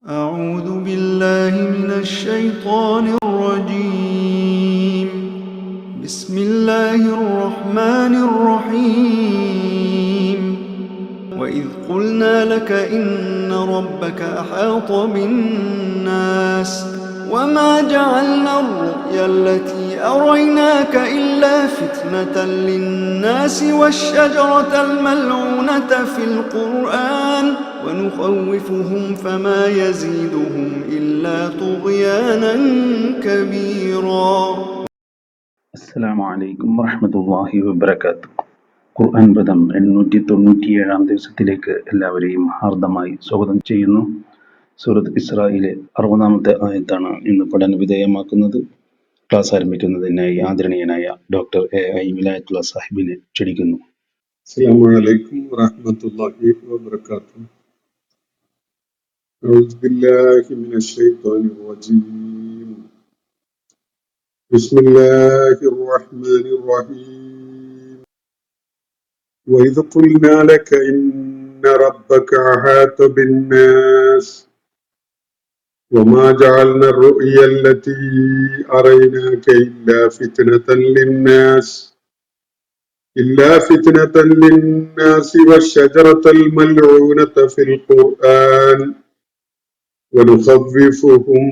أعوذ بالله من الشيطان الرجيم. بسم الله الرحمن الرحيم. وإذ قلنا لك إن ربك أحاط بالناس وما جعلنا الرؤيا التي أريناك إلا فتنة للناس والشجرة الملعونة في القرآن ونخوفهم فما يزيدهم إلا طغيانا كبيرا. അസ്സലാമു അലൈക്കും വറഹ്മത്തുള്ളാഹി വബറകാതുഹു. ഖുർആൻ പദം 897 ദിവസത്തിലേക്ക് എല്ലാവരെയും ഹാർദമായി സ്വാഗതം ചെയ്യുന്നു. സൂറത്ത് ഇസ്രായിലെ 60-ാമത്തെ ആയത്താണ് ഇന്ന് പഠന വിധേയമാക്കുന്നത്. ക്ലാസ് ആരംഭിക്കുന്നതിനായി ആദരണീയനായ ഡോക്ടർ എ.ഐ. വിലായത്തുള്ള സാഹിബിനെ ക്ഷണിക്കുന്നു. السلام عليكم ورحمة الله وبركاته. أعوذ بالله من الشيطان الرجيم. بسم الله الرحمن الرحيم. وإذ قلنا لك إن ربك أحاط بالناس وما جعلنا الرؤيا التي أريناك إلا فتنة للناس والشجرة الملعونة في القرآن ونخوفهم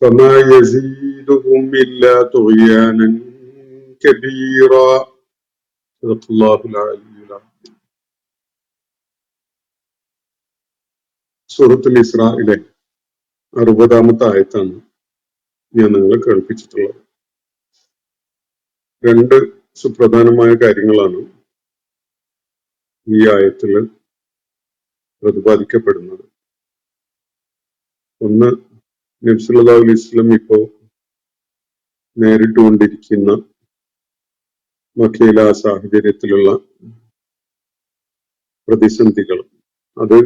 فما يزيدهم إلا طغيانا كبيرا. صدق الله العلي العظيم. സൂറത്തുൽ ഇസ്രായിലെ 60-ാമത്തെ ആയത്താണ് ഞാൻ നിങ്ങളെ കേൾപ്പിച്ചിട്ടുള്ളത്. രണ്ട് സുപ്രധാനമായ കാര്യങ്ങളാണ് ഈ ആയത്തിൽ പ്രതിപാദിക്കപ്പെടുന്നത്. ഒന്ന്, നബി സല്ലല്ലാഹു അലൈഹി വസല്ലം ഇപ്പോൾ നേരിട്ടുകൊണ്ടിരിക്കുന്ന മക്കയിലെ ആ സാഹചര്യത്തിലുള്ള പ്രതിസന്ധികൾ, അത്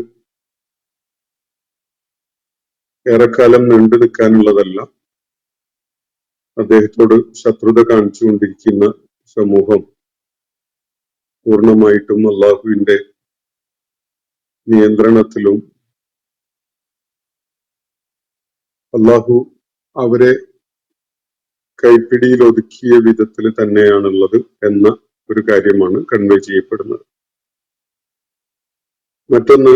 ഏറെക്കാലം നീണ്ടു നിൽക്കാനുള്ളതല്ല. അദ്ദേഹത്തോട് ശത്രുത കാണിച്ചുകൊണ്ടിരിക്കുന്ന സമൂഹം പൂർണ്ണമായിട്ടും അള്ളാഹുവിന്റെ നിയന്ത്രണത്തിലും അള്ളാഹു അവരെ കൈപ്പിടിയിൽ ഒതുക്കിയ വിധത്തിൽ തന്നെയാണുള്ളത് എന്ന ഒരു കാര്യമാണ് കൺവേ ചെയ്യപ്പെടുന്നത്. മറ്റൊന്ന്,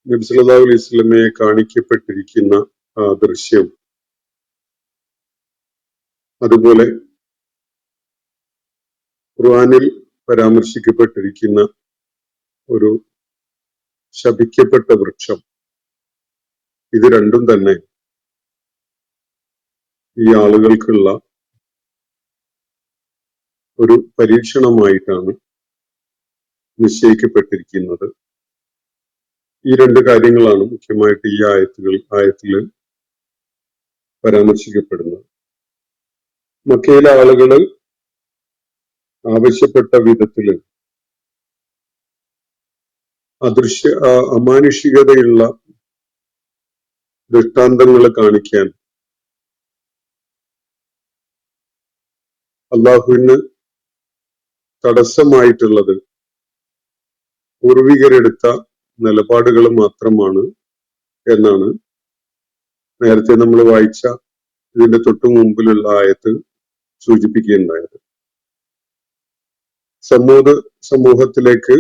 നബി സല്ലല്ലാഹു അലൈഹി വസല്ലമയെ കാണിക്കപ്പെട്ടിരിക്കുന്ന ആ ദൃശ്യം, അതുപോലെ ഖുർആനിൽ പരാമർശിക്കപ്പെട്ടിരിക്കുന്ന ഒരു ശപിക്കപ്പെട്ട വൃക്ഷം, ഇത് രണ്ടും തന്നെ ഈ ആളുകൾക്കുള്ള ഒരു പരീക്ഷണമായിട്ടാണ് നിശ്ചയിക്കപ്പെട്ടിരിക്കുന്നത്. ഈ രണ്ട് കാര്യങ്ങളാണ് മുഖ്യമായിട്ട് ഈ ആയത്തിൽ പരാമർശിക്കപ്പെടുന്നത്. മക്കയിലെ ആളുകള് ആവശ്യപ്പെട്ട വിധത്തില് അമാനുഷികതയുള്ള ദൃഷ്ടാന്തങ്ങൾ കാണിക്കാൻ അള്ളാഹുവിന് തടസ്സമായിട്ടുള്ളത് പൂർവികരെടുത്ത നിലപാടുകൾ മാത്രമാണ് എന്നാണ് നേരത്തെ നമ്മൾ വായിച്ച ഇതിന്റെ തൊട്ടു മുമ്പിലുള്ള ആയത്ത് സൂചിപ്പിക്കുകയുണ്ടായത്. സമൂഹത്തിലേക്ക്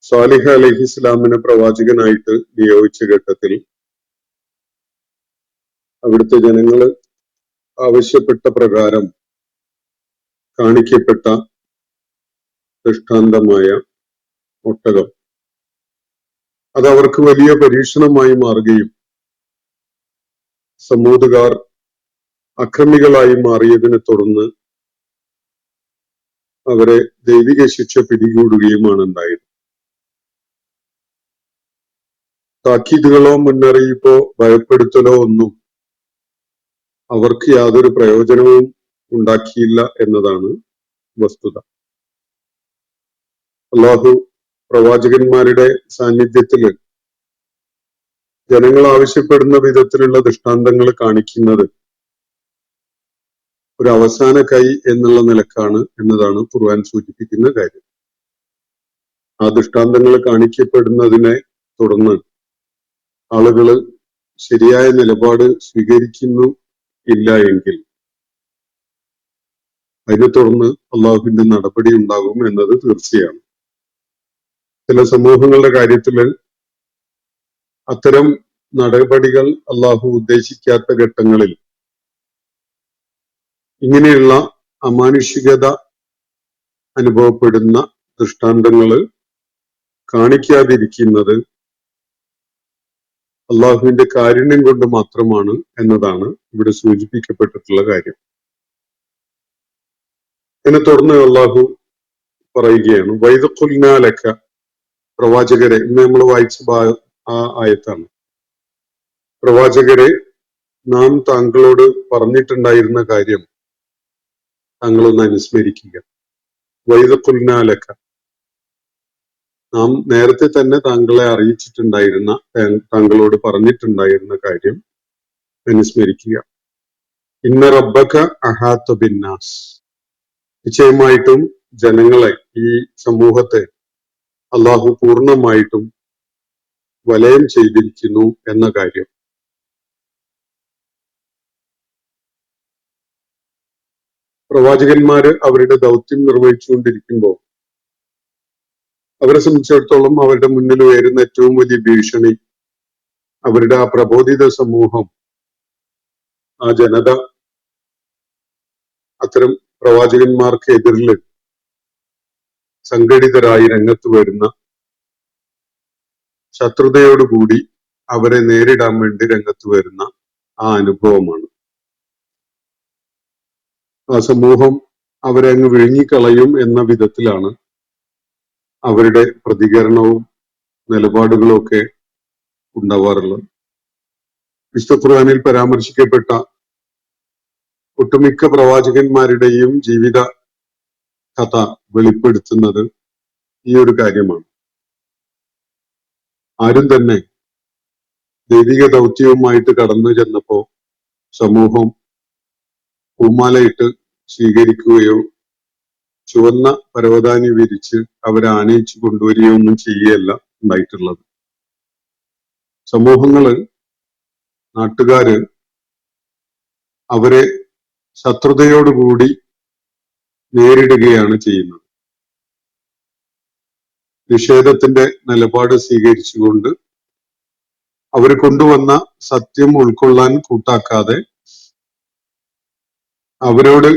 സാലിഹ് അലൈഹിസ്സലാമിനെ പ്രവാചകനായിട്ട് നിയോഗിച്ച ഘട്ടത്തിൽ അവിടുത്തെ ജനങ്ങള് ആവശ്യപ്പെട്ട പ്രകാരം കാണിക്കപ്പെട്ട ദൃഷ്ടാന്തമായ ഒട്ടകം, അത് അവർക്ക് വലിയ പരീക്ഷണമായി മാറുകയും സമൂഹക്കാർ അക്രമികളായി മാറിയതിനെ തുടർന്ന് അവരെ ദൈവിക ശിക്ഷ പിടികൂടുകയുമാണ് ഉണ്ടായത്. താക്കീതുകളോ മുന്നറിയിപ്പോ ഭയപ്പെടുത്തലോ ഒന്നും അവർക്ക് യാതൊരു പ്രയോജനവും ഉണ്ടാക്കിയില്ല എന്നതാണ് വസ്തുത. അള്ളാഹു പ്രവാചകന്മാരുടെ സാന്നിധ്യത്തില് ജനങ്ങൾ ആവശ്യപ്പെടുന്ന വിധത്തിലുള്ള ദൃഷ്ടാന്തങ്ങൾ കാണിക്കുന്നത് ഒരു അവസാന കൈ എന്നുള്ള നിലക്കാണ് എന്നതാണ് ഖുർആൻ സൂചിപ്പിക്കുന്ന കാര്യം. ആ ദൃഷ്ടാന്തങ്ങൾ കാണിക്കപ്പെടുന്നതിനെ തുടർന്ന് ആളുകള് ശരിയായ നിലപാട് സ്വീകരിക്കുന്നു ഇല്ല എങ്കിൽ അതിനെ തുടർന്ന് അള്ളാഹുവിന്റെ നടപടി ഉണ്ടാകും എന്നത് തീർച്ചയാണ്. ചില സമൂഹങ്ങളുടെ കാര്യത്തില് അത്തരം നടപടികൾ അള്ളാഹു ഉദ്ദേശിക്കാത്ത ഘട്ടങ്ങളിൽ ഇങ്ങനെയുള്ള അമാനുഷികത അനുഭവപ്പെടുന്ന ദൃഷ്ടാന്തങ്ങള് കാണിക്കാതിരിക്കുന്നത് അള്ളാഹുവിന്റെ കാരുണ്യം കൊണ്ട് മാത്രമാണ് എന്നതാണ് ഇവിടെ സൂചിപ്പിക്കപ്പെട്ടിട്ടുള്ള കാര്യം. ഇതിനെ തുടർന്ന് അള്ളാഹു പറയുകയാണ്, വൈദഖുൽനാലക, പ്രവാചകരെ, ഇന്ന് നമ്മൾ വായിച്ച ആ ആയത്താണ്. പ്രവാചകരെ, നാം താങ്കളോട് പറഞ്ഞിട്ടുണ്ടായിരുന്ന കാര്യം താങ്കളൊന്ന് അനുസ്മരിക്കുക. വൈദഖുൽനാലക, നാം നേരത്തെ തന്നെ താങ്കളെ അറിയിച്ചിട്ടുണ്ടായിരുന്ന, താങ്കളോട് പറഞ്ഞിട്ടുണ്ടായിരുന്ന കാര്യം അനുസ്മരിക്കുക. ഇന്ന റബ്ബക അഹാത്ത ബിന്നാസ്, നിശ്ചയമായിട്ടും ജനങ്ങളെ, ഈ സമൂഹത്തെ അള്ളാഹു പൂർണ്ണമായിട്ടും വലയം ചെയ്തിരിക്കുന്നു എന്ന കാര്യം. പ്രവാചകന്മാര് അവരുടെ ദൗത്യം നിർവഹിച്ചുകൊണ്ടിരിക്കുമ്പോൾ അവരെ സംബന്ധിച്ചിടത്തോളം അവരുടെ മുന്നിൽ ഉയരുന്ന ഏറ്റവും വലിയ ഭീഷണി അവരുടെ ആ പ്രബോധിത സമൂഹം, ആ ജനത അത്തരം പ്രവാചകന്മാർക്ക് എതിരിൽ സംഘടിതരായി രംഗത്ത് വരുന്ന ശത്രുതയോടുകൂടി അവരെ നേരിടാൻ വേണ്ടി രംഗത്ത് വരുന്ന ആ അനുഭവമാണ്. ആ സമൂഹം അവരെ അങ്ങ് വിഴുങ്ങിക്കളയും എന്ന വിധത്തിലാണ് അവരുടെ പ്രതികരണവും നിലപാടുകളും ഒക്കെ ഉണ്ടാവാറുള്ളത്. വിശുദ്ധ ഖുർആനിൽ പരാമർശിക്കപ്പെട്ട ഒട്ടുമിക്ക പ്രവാചകന്മാരുടെയും ജീവിത കഥ വെളിപ്പെടുത്തുന്നത് ഈ ഒരു കാര്യമാണ്. ആരും തന്നെ ദൈവിക ദൗത്യവുമായിട്ട് കടന്നു ചെന്നപ്പോ സമൂഹം പൂമാലയിട്ട് സ്വീകരിക്കുകയോ ചുവന്ന പരവതാനി വിരിച്ച് അവരെ ആനയിച്ചു കൊണ്ടുവരികയോ ഒന്നും ചെയ്യുകയല്ല ഉണ്ടായിട്ടുള്ളത്. സമൂഹങ്ങള്, നാട്ടുകാര് അവരെ ശത്രുതയോടുകൂടി നേരിടുകയാണ് ചെയ്യുന്നത്. നിഷേധത്തിന്റെ നിലപാട് സ്വീകരിച്ചുകൊണ്ട് അവർ കൊണ്ടുവന്ന സത്യം ഉൾക്കൊള്ളാൻ കൂട്ടാക്കാതെ അവരോട്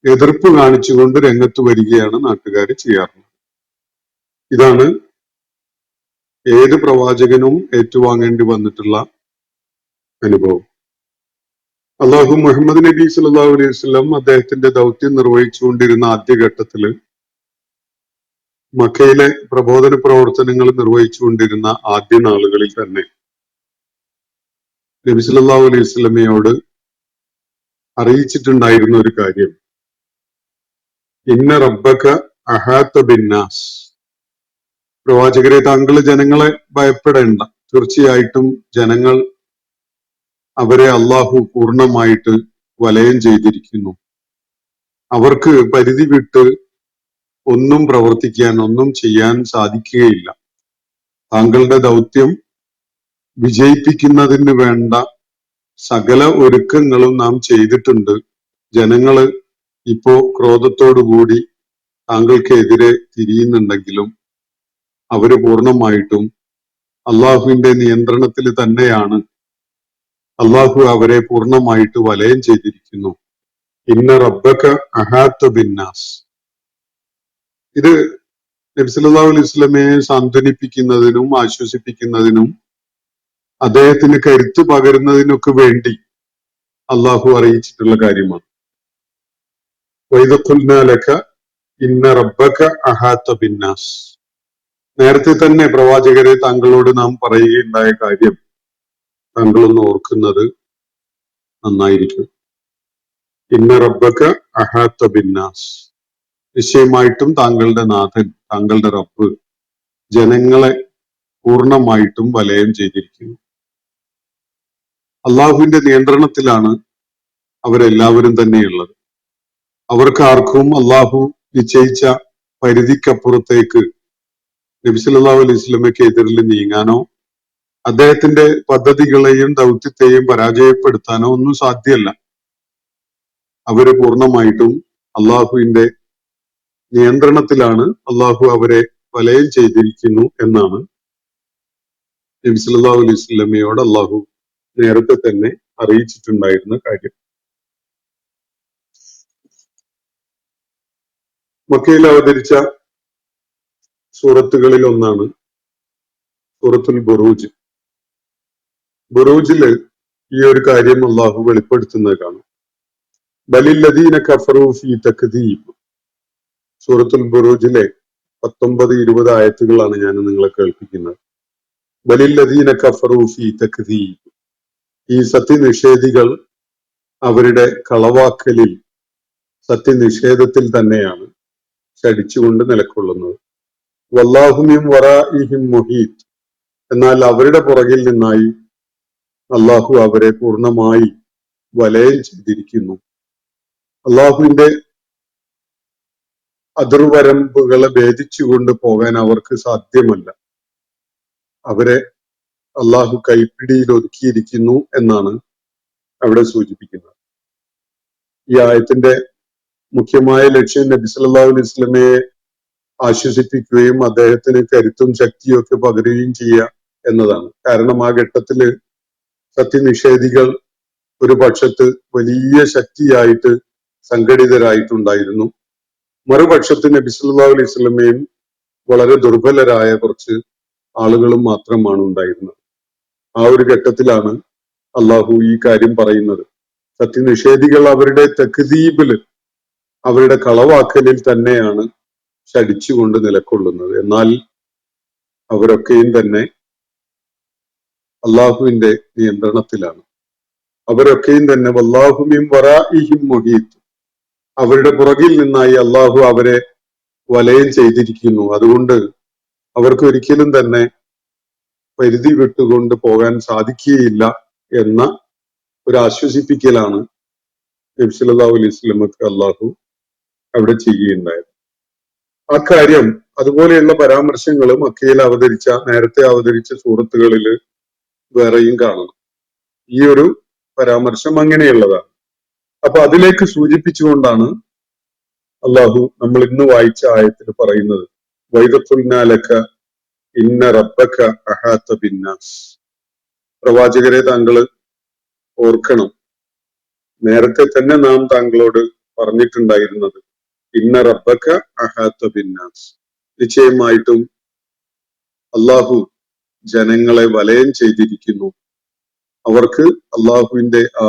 എതിർപ്പ് കാണിച്ചുകൊണ്ട് രംഗത്ത് വരികയാണ് നാട്ടുകാർ ചെയ്യാറുള്ളത്. ഇതാണ് ഏത് പ്രവാചകനും ഏറ്റുവാങ്ങേണ്ടി വന്നിട്ടുള്ള അനുഭവം. അള്ളാഹു മുഹമ്മദ് നബി സല്ലല്ലാഹു അലൈഹി വസല്ലം അദ്ദേഹത്തിന്റെ ദൗത്യം നിർവഹിച്ചുകൊണ്ടിരുന്ന ആദ്യഘട്ടത്തില് മക്കയിലെ പ്രബോധന പ്രവർത്തനങ്ങൾ നിർവഹിച്ചുകൊണ്ടിരുന്ന ആദ്യ നാളുകളിൽ തന്നെ നബി സല്ലല്ലാഹു അലൈഹി വസല്ലമയോട് അറിയിച്ചിട്ടുണ്ടായിരുന്ന ഒരു കാര്യം, ഇന്ന റബ്ബക അഹാത്ത ബിന്നാസ്, പ്രവാചകരെ, താങ്കൾ ജനങ്ങളെ ഭയപ്പെടേണ്ട, തീർച്ചയായിട്ടും ജനങ്ങൾ അവരെ അള്ളാഹു പൂർണ്ണമായിട്ട് വലയം ചെയ്തിരിക്കുന്നു. അവർക്ക് പരിധി വിട്ട് ഒന്നും പ്രവർത്തിക്കാൻ, ഒന്നും ചെയ്യാൻ സാധിക്കുകയില്ല. താങ്കളുടെ ദൗത്യം വിജയിപ്പിക്കുന്നതിന് വേണ്ട സകല ഒരുക്കങ്ങളും നാം ചെയ്തിട്ടുണ്ട്. ജനങ്ങള് ഇപ്പോ ക്രോധത്തോടുകൂടി താങ്കൾക്കെതിരെ തിരിയുന്നുണ്ടെങ്കിലും അവര് പൂർണ്ണമായിട്ടും അള്ളാഹുവിന്റെ നിയന്ത്രണത്തിൽ തന്നെയാണ്. അള്ളാഹു അവരെ പൂർണ്ണമായിട്ട് വലയം ചെയ്തിരിക്കുന്നു. ഇന്ന റബ്ബക അഹാത്ത ബിന്നാസ്. ഇത് നബി സല്ലല്ലാഹു അലൈഹി വസല്ലമയെ സാന്ത്വനിപ്പിക്കുന്നതിനും ആശ്വസിപ്പിക്കുന്നതിനും അദ്ദേഹത്തിന് കരുത്ത് പകരുന്നതിനൊക്കെ വേണ്ടി അള്ളാഹു അറിയിച്ചിട്ടുള്ള കാര്യമാണ്. വഇദ ഖുൽനാ ലക ഇന്ന റബ്ബക അഹാത്ത ബിന്നാസ്. നേരത്തെ തന്നെ പ്രവാചകരെ, താങ്കളോട് നാം പറയുകയുണ്ടായ കാര്യം താങ്കളൊന്ന് ഓർക്കുന്നത് നന്നായിരിക്കും. ഇന്ന റബ്ബക അഹാത്ത ബിന്നാസ്, നിശ്ചയമായിട്ടും താങ്കളുടെ നാഥൻ, താങ്കളുടെ റബ്ബ് ജനങ്ങളെ പൂർണ്ണമായിട്ടും വലയം ചെയ്തിരിക്കുന്നു. അള്ളാഹുവിന്റെ നിയന്ത്രണത്തിലാണ് അവരെല്ലാവരും തന്നെയുള്ളത്. അവർക്ക് ആർക്കും അള്ളാഹു നിശ്ചയിച്ച പരിധിക്കപ്പുറത്തേക്ക് നബി സല്ലല്ലാഹു അലൈഹി വസല്ലമയ്ക്ക് എതിരിൽ നീങ്ങാനോ അദ്ദേഹത്തിന്റെ പദ്ധതികളെയും ദൗത്യത്തെയും പരാജയപ്പെടുത്താനോ ഒന്നും സാധ്യമല്ല. അവര് പൂർണ്ണമായിട്ടും അള്ളാഹുവിന്റെ നിയന്ത്രണത്തിലാണ്. അള്ളാഹു അവരെ വലയം ചെയ്തിരിക്കുന്നു എന്നാണ് നബി സല്ലല്ലാഹു അലൈഹി വസല്ലമയോട് അള്ളാഹു നേരത്തെ തന്നെ അറിയിച്ചിട്ടുണ്ടായിരുന്ന കാര്യം. മക്കയിൽ അവതരിച്ച സൂറത്തുകളിൽ ഒന്നാണ് സൂറത്തുൽ ബുറൂജ്. ബുറൂജില് ഈ ഒരു കാര്യം അള്ളാഹു വെളിപ്പെടുത്തുന്നത് കാണാം. ബലില്ലദീന കഫറൂ ഫീ തക്ദീബ്. സൂറത്തുൽ ബുറൂജിലെ 19-20 ആയത്തുകളാണ് ഞാൻ നിങ്ങളെ കേൾപ്പിക്കുന്നത്. ബലില്ലദീന കഫറൂ ഫീ തക്ദീബ്. ഈ സത്യനിഷേധികൾ അവരുടെ കളവാക്കലിൽ, സത്യനിഷേധത്തിൽ തന്നെയാണ് ശടിച്ചുകൊണ്ട് നിലകൊള്ളുന്നത്. വല്ലാഹു മിൻ വറാഇഹിം മുഹീത്ത്. എന്നാൽ അവരുടെ പുറകിൽ നിന്നായി അള്ളാഹു അവരെ പൂർണ്ണമായി വലയം ചെയ്തിരിക്കുന്നു. അള്ളാഹുവിന്റെ അതിർവരമ്പുകളെ ഭേദിച്ചുകൊണ്ട് പോകാൻ അവർക്ക് സാധ്യമല്ല. അവരെ അള്ളാഹു കൈപ്പിടിയിൽ ഒതുക്കിയിരിക്കുന്നു എന്നാണ് അവിടെ സൂചിപ്പിക്കുന്നത്. ഈ ആയത്തിന്റെ മുഖ്യമായ ലക്ഷ്യം നബി സല്ലല്ലാഹു അലൈഹി വസല്ലമയെ ആശ്വസിപ്പിക്കുകയും അദ്ദേഹത്തിന് കരുത്തും ശക്തിയും ഒക്കെ പകരുകയും ചെയ്യുക എന്നതാണ്. കാരണം ആ ഘട്ടത്തില് സത്യനിഷേധികൾ ഒരു പക്ഷത്ത് വലിയ ശക്തിയായിട്ട് സംഘടിതരായിട്ടുണ്ടായിരുന്നു. മറുപക്ഷത്ത് നബി സല്ലല്ലാഹു അലൈഹി വസല്ലമയും വളരെ ദുർബലരായ കുറച്ച് ആളുകളും മാത്രമാണ് ഉണ്ടായിരുന്നത്. ആ ഒരു ഘട്ടത്തിലാണ് അള്ളാഹു ഈ കാര്യം പറയുന്നത്. സത്യനിഷേധികൾ അവരുടെ തക്ദീബില്, അവരുടെ കളവാക്കലിൽ തന്നെയാണ് ശടിച്ചുകൊണ്ട് നിലകൊള്ളുന്നത്. എന്നാൽ അവരൊക്കെയും തന്നെ അള്ളാഹുവിന്റെ നിയന്ത്രണത്തിലാണ്. അവരൊക്കെയും തന്നെ വല്ലാഹു മിൻ വറാഇഹിം മുഹീത്ത്. അവരുടെ പുറകിൽ നിന്നായി അള്ളാഹു അവരെ വലയം ചെയ്തിരിക്കുന്നു. അതുകൊണ്ട് അവർക്ക് ഒരിക്കലും തന്നെ പരിധി വിട്ടുകൊണ്ട് പോകാൻ സാധിക്കുകയില്ല എന്ന ഒരു ആശ്വസിപ്പിക്കലാണ് നബി സല്ലല്ലാഹു അലൈഹി വസല്ലമക്ക് അള്ളാഹു അവിടെ ചെയ്യുകയുണ്ടായത്. ആ കാര്യം, അതുപോലെയുള്ള പരാമർശങ്ങൾ മക്കയിൽ നേരത്തെ അവതരിച്ച സൂറത്തുകളിൽ വേറെയും കാണണം. ഈ ഒരു പരാമർശം അങ്ങനെയുള്ളതാണ്. അപ്പൊ അതിലേക്ക് സൂചിപ്പിച്ചുകൊണ്ടാണ് അള്ളാഹു നമ്മൾ ഇന്ന് വായിച്ച ആയത്തിൽ പറയുന്നത്, വൈദത്തുൽനാലക ഇന്ന റബ്ബക അഹാത ബിന്നാസ്. പ്രവാചകരെ താങ്കൾ ഓർക്കണം, നേരത്തെ തന്നെ നാം താങ്കളോട് പറഞ്ഞിട്ടുണ്ടായിരുന്നത് ഇന്ന റബ്ബക അഹാത ബിന്നാസ്. നിശ്ചയമായിട്ടും അള്ളാഹു ജനങ്ങളെ വലയം ചെയ്തിരിക്കുന്നു. അവർക്ക് അള്ളാഹുവിന്റെ ആ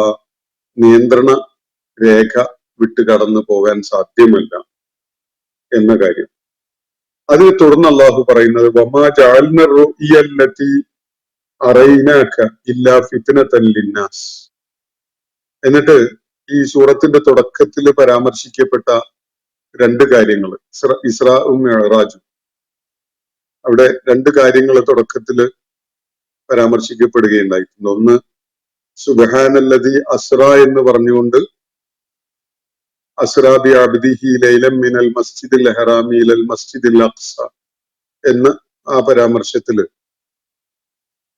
നിയന്ത്രണ രേഖ വിട്ട് കടന്നു പോകാൻ സാധ്യമല്ല എന്ന കാര്യം. അതിനെ തുടർന്ന് അള്ളാഹു പറയുന്നത് വമാ ജഅൽന റുഇയല്ലതി അറൈനാക ഇല്ലാ ഫിത്നതൻ ലിന്നാസ്. എന്നിട്ട് ഈ സൂറത്തിന്റെ തുടക്കത്തിൽ പരാമർശിക്കപ്പെട്ട രണ്ട് കാര്യങ്ങൾ, ഇസ്രാഉം മിഅ്റാജും, അവിടെ രണ്ട് കാര്യങ്ങൾ തുടക്കത്തിൽ പരാമർശിക്കപ്പെടുകയുണ്ടായിട്ടുണ്ട്. ഒന്ന് സുബ്ഹാനല്ലദി അസ്റ എന്ന് പറഞ്ഞുകൊണ്ട് അസ്റാ ബി അബ്ദിഹി ലൈലൻ മിനൽ മസ്ജിദിൽ ഹറാമി ഇലൽ മസ്ജിദിൽ അഖ്സ എന്ന ആ പരാമർശത്തില്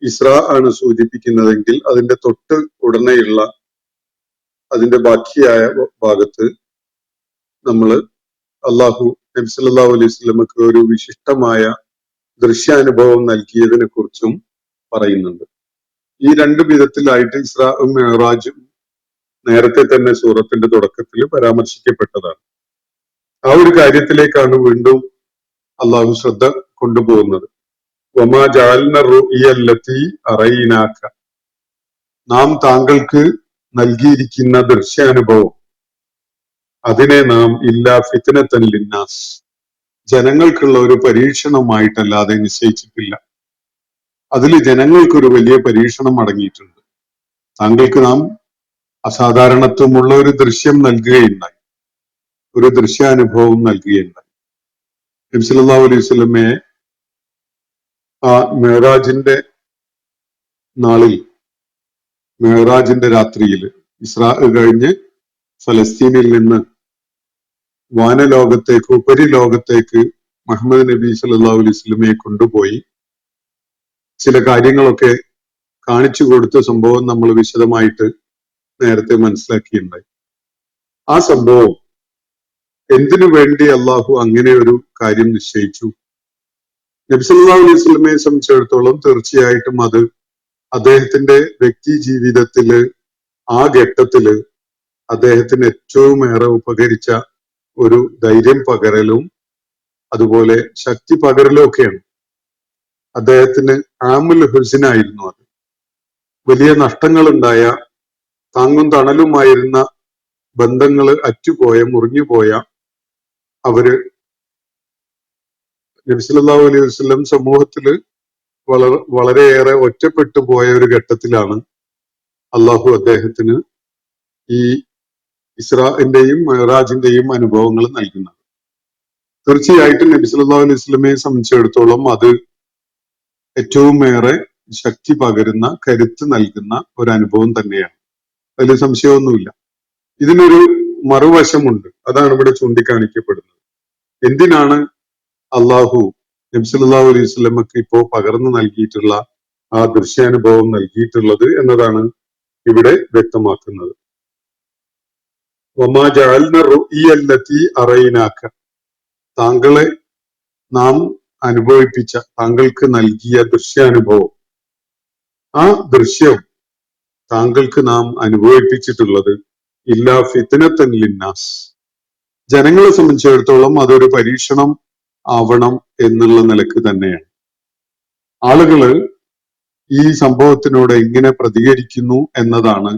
ഇസ്രാ ആണ് സൂചിപ്പിക്കുന്നതെങ്കിൽ അതിന്റെ തൊട്ട് ഉടനെയുള്ള അതിന്റെ ബാക്കിയായ ഭാഗത്ത് നമ്മള് അള്ളാഹു നബി സല്ലല്ലാഹു അലൈഹി വസല്ലമക്ക് ഒരു വിശിഷ്ടമായ ദൃശ്യാനുഭവം നൽകിയതിനെ കുറിച്ചും പറയുന്നുണ്ട്. ഈ രണ്ട് വിധത്തിലായിട്ട് ഇസ്രാഉം മിഅ്റാജും നേരത്തെ തന്നെ സൂറത്തിന്റെ തുടക്കത്തിൽ പരാമർശിക്കപ്പെട്ടതാണ്. ആ ഒരു കാര്യത്തിലേക്കാണ് വീണ്ടും അള്ളാഹു ശ്രദ്ധ കൊണ്ടുപോകുന്നത്. വമാ ജഅൽന റുഇയല്ലതി അറൈനാക. നാം താങ്കൾക്ക് നൽകിയിരിക്കുന്ന ദൃശ്യാനുഭവം, അതിനെ നാം ഇല്ലാ ഫിത്നതൻ ലിന്നാസ്, ജനങ്ങൾക്കുള്ള ഒരു പരീക്ഷണമായിട്ടല്ലാതെ നിശ്ചയിച്ചിട്ടില്ല. അതിൽ ജനങ്ങൾക്കൊരു വലിയ പരീക്ഷണം അടങ്ങിയിട്ടുണ്ട്. താങ്കൾക്ക് നാം അസാധാരണത്വമുള്ള ഒരു ദൃശ്യം നൽകുകയുണ്ടായി, ഒരു ദൃശ്യാനുഭവം നൽകുകയുണ്ടായി. നബി സല്ലല്ലാഹു അലൈഹി വസല്ലമയെ ആ മിഅ്റാജിന്റെ നാളിൽ, മിഅ്റാജിന്റെ രാത്രിയിൽ, ഇസ്രാ കഴിഞ്ഞ് ഫലസ്തീനിൽ നിന്ന് വാനലോകത്തേക്ക്, ഉപരിലോകത്തേക്ക് മുഹമ്മദ് നബി സല്ലല്ലാഹു അലൈഹി വസല്ലമയെ കൊണ്ടുപോയി ചില കാര്യങ്ങളൊക്കെ കാണിച്ചു കൊടുത്ത സംഭവം നമ്മൾ വിശദമായിട്ട് നേരത്തെ മനസ്സിലാക്കിയിട്ടുണ്ടായി. ആ സംഭവം എന്തിനു വേണ്ടി അള്ളാഹു അങ്ങനെ ഒരു കാര്യം നിശ്ചയിച്ചു? നബി സല്ലല്ലാഹു അലൈഹി വസല്ലമയെ സംബന്ധിച്ചിടത്തോളം തീർച്ചയായിട്ടും അത് അദ്ദേഹത്തിന്റെ വ്യക്തി ജീവിതത്തില് ആ ഘട്ടത്തില് അദ്ദേഹത്തിന് ഏറ്റവും ഏറെ ഉപകരിച്ച ഒരു ധൈര്യം പകരലും അതുപോലെ ശക്തി പകരലും ഒക്കെയാണ്. അദ്ദേഹത്തിന് ആമുൽ ഹുസ്നായിരുന്നു അത്. വലിയ നഷ്ടങ്ങളുണ്ടായ, താങ്ങും തണലുമായിരുന്ന ബന്ധങ്ങള് അറ്റുപോയ, മുറിഞ്ഞുപോയ അവര് നബി സല്ലല്ലാഹു അലൈഹി വസല്ലം സമൂഹത്തില് വളരെയേറെ ഒറ്റപ്പെട്ടു പോയ ഒരു ഘട്ടത്തിലാണ് അള്ളാഹു അദ്ദേഹത്തിന് ഈ ഇസ്രാഇന്റെയും മെഹ്റാജിന്റെയും അനുഭവങ്ങൾ നൽകുന്നത്. തീർച്ചയായിട്ടും നബി സല്ലല്ലാഹു അലൈഹി വസല്ലമയെ സംബന്ധിച്ചിടത്തോളം അത് ഏറ്റവും ഏറെ ശക്തി പകരുന്ന, കരുത്ത് നൽകുന്ന ഒരു അനുഭവം തന്നെയാണ്. അതിൽ സംശയമൊന്നുമില്ല. ഇതിനൊരു മറുവശമുണ്ട്, അതാണ് ഇവിടെ ചൂണ്ടിക്കാണിക്കപ്പെടുന്നത്. എന്തിനാണ് അള്ളാഹു നബി സല്ലല്ലാഹു അലൈഹി വസല്ലമക്ക് ഇപ്പോ പകർന്നു നൽകിയിട്ടുള്ള ആ ദൃശ്യാനുഭവം നൽകിയിട്ടുള്ളത് എന്നതാണ് ഇവിടെ വ്യക്തമാക്കുന്നത്. വമാ ജഅൽന റുഇയല്ലതി അറൈനാക, താങ്കളെ നാം അനുഭവിപ്പിച്ച, താങ്കൾക്ക് നൽകിയ ദൃശ്യാനുഭവം, ആ ദൃശ്യം താങ്കൾക്ക് നാം അനുഭവിപ്പിച്ചിട്ടുള്ളത് ഇല്ലാ ഫിത്നതൻ ലിന്നാസ്, ജനങ്ങളെ സംബന്ധിച്ചിടത്തോളം അതൊരു പരീക്ഷണം ആവണം എന്നുള്ള നിലക്ക് തന്നെയാണ്. ആളുകള് ഈ സംഭവത്തിനോട് എങ്ങനെ പ്രതികരിക്കുന്നു എന്നതാണ്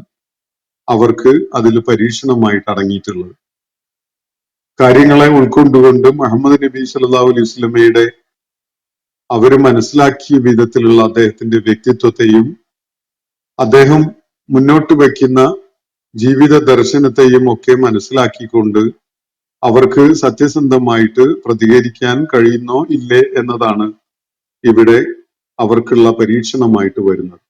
അവർക്ക് അതിൽ പരീക്ഷണമായിട്ട് അടങ്ങിയിട്ടുള്ളത്. കാര്യങ്ങളെ ഉൾക്കൊണ്ടുകൊണ്ട് മുഹമ്മദ് നബി സല്ലല്ലാഹു അലൈഹി വസല്ലമയുടെ അവര് മനസ്സിലാക്കിയ വിധത്തിലുള്ള അദ്ദേഹത്തിന്റെ വ്യക്തിത്വത്തെയും അദ്ദേഹം മുന്നോട്ട് വയ്ക്കുന്ന ജീവിത ദർശനത്തെയും ഒക്കെ മനസ്സിലാക്കിക്കൊണ്ട് അവർക്ക് സത്യസന്ധമായിട്ട് പ്രതികരിക്കാൻ കഴിയുന്നോ ഇല്ലേ എന്നതാണ് ഇവിടെ അവർക്കുള്ള പരീക്ഷണമായിട്ട് വരുന്നത്.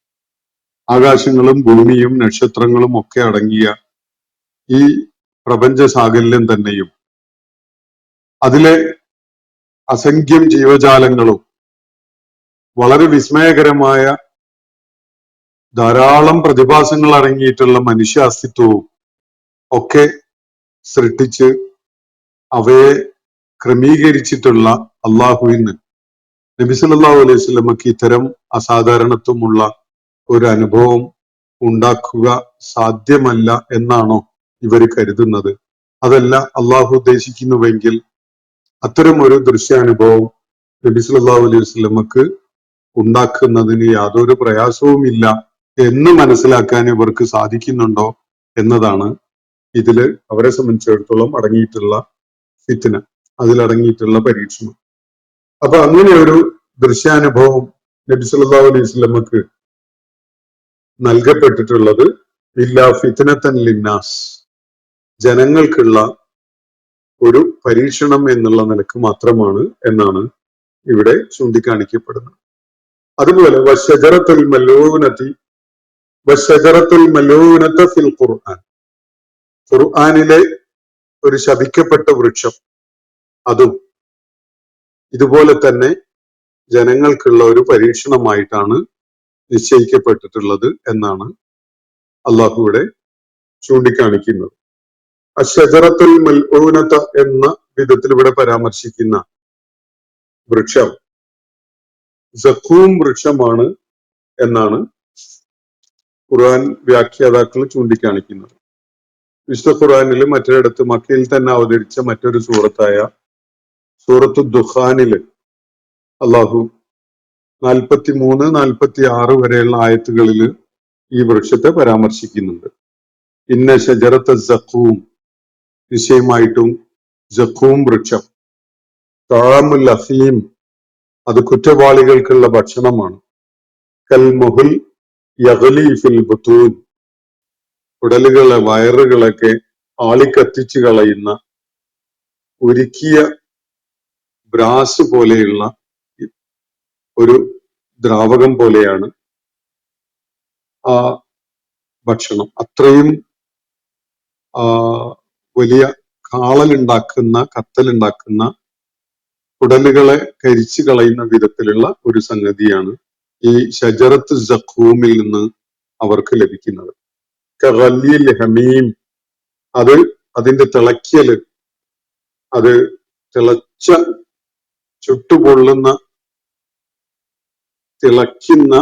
ആകാശങ്ങളും ഭൂമിയും നക്ഷത്രങ്ങളും ഒക്കെ അടങ്ങിയ ഈ പ്രപഞ്ച സാകല്യം തന്നെയും അതിലെ അസംഖ്യം ജീവജാലങ്ങളും വളരെ വിസ്മയകരമായ ധാരാളം പ്രതിഭാസങ്ങൾ അടങ്ങിയിട്ടുള്ള മനുഷ്യ അസ്തിത്വവും ഒക്കെ സൃഷ്ടിച്ച് അവയെ ക്രമീകരിച്ചിട്ടുള്ള അള്ളാഹുവിന് നബി സല്ലല്ലാഹു അലൈഹി വസല്ലമക്ക് ഇത്തരം അസാധാരണത്വമുള്ള ഒരു അനുഭവം ഉണ്ടാക്കുക സാധ്യമല്ല എന്നാണോ ഇവർ കരുതുന്നത്? അതല്ല, അള്ളാഹു ഉദ്ദേശിക്കുന്നുവെങ്കിൽ അത്തരം ഒരു ദൃശ്യാനുഭവം നബി സല്ലല്ലാഹു അലൈഹി വസല്ലമക്ക് ഉണ്ടാക്കുന്നതിന് യാതൊരു പ്രയാസവുമില്ല എന്ന് മനസ്സിലാക്കാൻ ഇവർക്ക് സാധിക്കുന്നുണ്ടോ എന്നതാണ് ഇതില് അവരെ സംബന്ധിച്ചിടത്തോളം അടങ്ങിയിട്ടുള്ള ഫിത്ന, അതിലടങ്ങിയിട്ടുള്ള പരീക്ഷണം. അപ്പൊ അങ്ങനെ ഒരു ദൃശ്യാനുഭവം നബി സല്ലല്ലാഹു അലൈഹി വസല്ലമക്ക് നൽകപ്പെട്ടിട്ടുള്ളത് ഇല്ലാ ഫിത്നതൻ ലിന്നാസ്, ജനങ്ങൾക്കുള്ള ഒരു പരീക്ഷണം എന്നുള്ള നിലക്ക് മാത്രമാണ് എന്നാണ് ഇവിടെ ചൂണ്ടിക്കാണിക്കപ്പെടുന്നത്. അതുപോലെ വശജറത്തുൽ മലൂനത ഫിൽ ഖുർആൻ, ഖുർആനിലെ ഒരു ശപിക്കപ്പെട്ട വൃക്ഷം, അതും ഇതുപോലെ തന്നെ ജനങ്ങൾക്കുള്ള ഒരു പരീക്ഷണമായിട്ടാണ് നിശ്ചയിക്കപ്പെട്ടിട്ടുള്ളത് എന്നാണ് അള്ളാഹുവിടെ ചൂണ്ടിക്കാണിക്കുന്നത്. അശ്ശജറത്തുൽ മൽഊനത എന്ന വിധത്തിൽ ഇവിടെ പരാമർശിക്കുന്ന വൃക്ഷം സഖൂം വൃക്ഷമാണ് എന്നാണ് ഖുർആൻ വ്യാഖ്യാതാക്കൾ ചൂണ്ടിക്കാണിക്കുന്നത്. വിശുദ്ധ ഖുർആനിൽ മറ്റൊരിടത്ത് മക്കയിൽ തന്നെ അവതരിച്ച മറ്റൊരു സൂറത്തായ സൂറത്തു ദുഖാനില് അള്ളാഹു 43-46 വരെയുള്ള ആയത്തുകളിൽ ഈ വൃക്ഷത്തെ പരാമർശിക്കുന്നുണ്ട്. ഇന്ന ഷജറത്ത സഖൂം, നിശ്ചയമായിട്ടും സഖൂം വൃക്ഷം, തഅമുൽ അസീം, അത് കുറ്റവാളികൾക്കുള്ള ഭക്ഷണമാണ്. കൽ മുഹുൽ യഗ്ലി ഫിൽ ബുത്തൂൻ, കുടലുകളെ, വയറുകളൊക്കെ ആളിക്കത്തിച്ചു കളയുന്ന ഉരുക്കിയ ബ്രാസ് പോലെയുള്ള ഒരു ദ്രാവകം പോലെയാണ് ആ ഭക്ഷണം. അത്രയും വലിയ കത്തലുണ്ടാക്കുന്ന കുടലുകളെ കരിച്ചു കളയുന്ന വിധത്തിലുള്ള ഒരു സംഗതിയാണ് ഈ ഷജറത്ത് സഖൂമിൽ നിന്ന് അവർക്ക് ലഭിക്കുന്നത്. കഗല്ലിൽ ഹമീം, അത് അതിന്റെ തിളയ്ക്കല്, അത് തിളച്ച ചുട്ടുപൊള്ളുന്ന തിളയ്ക്കുന്ന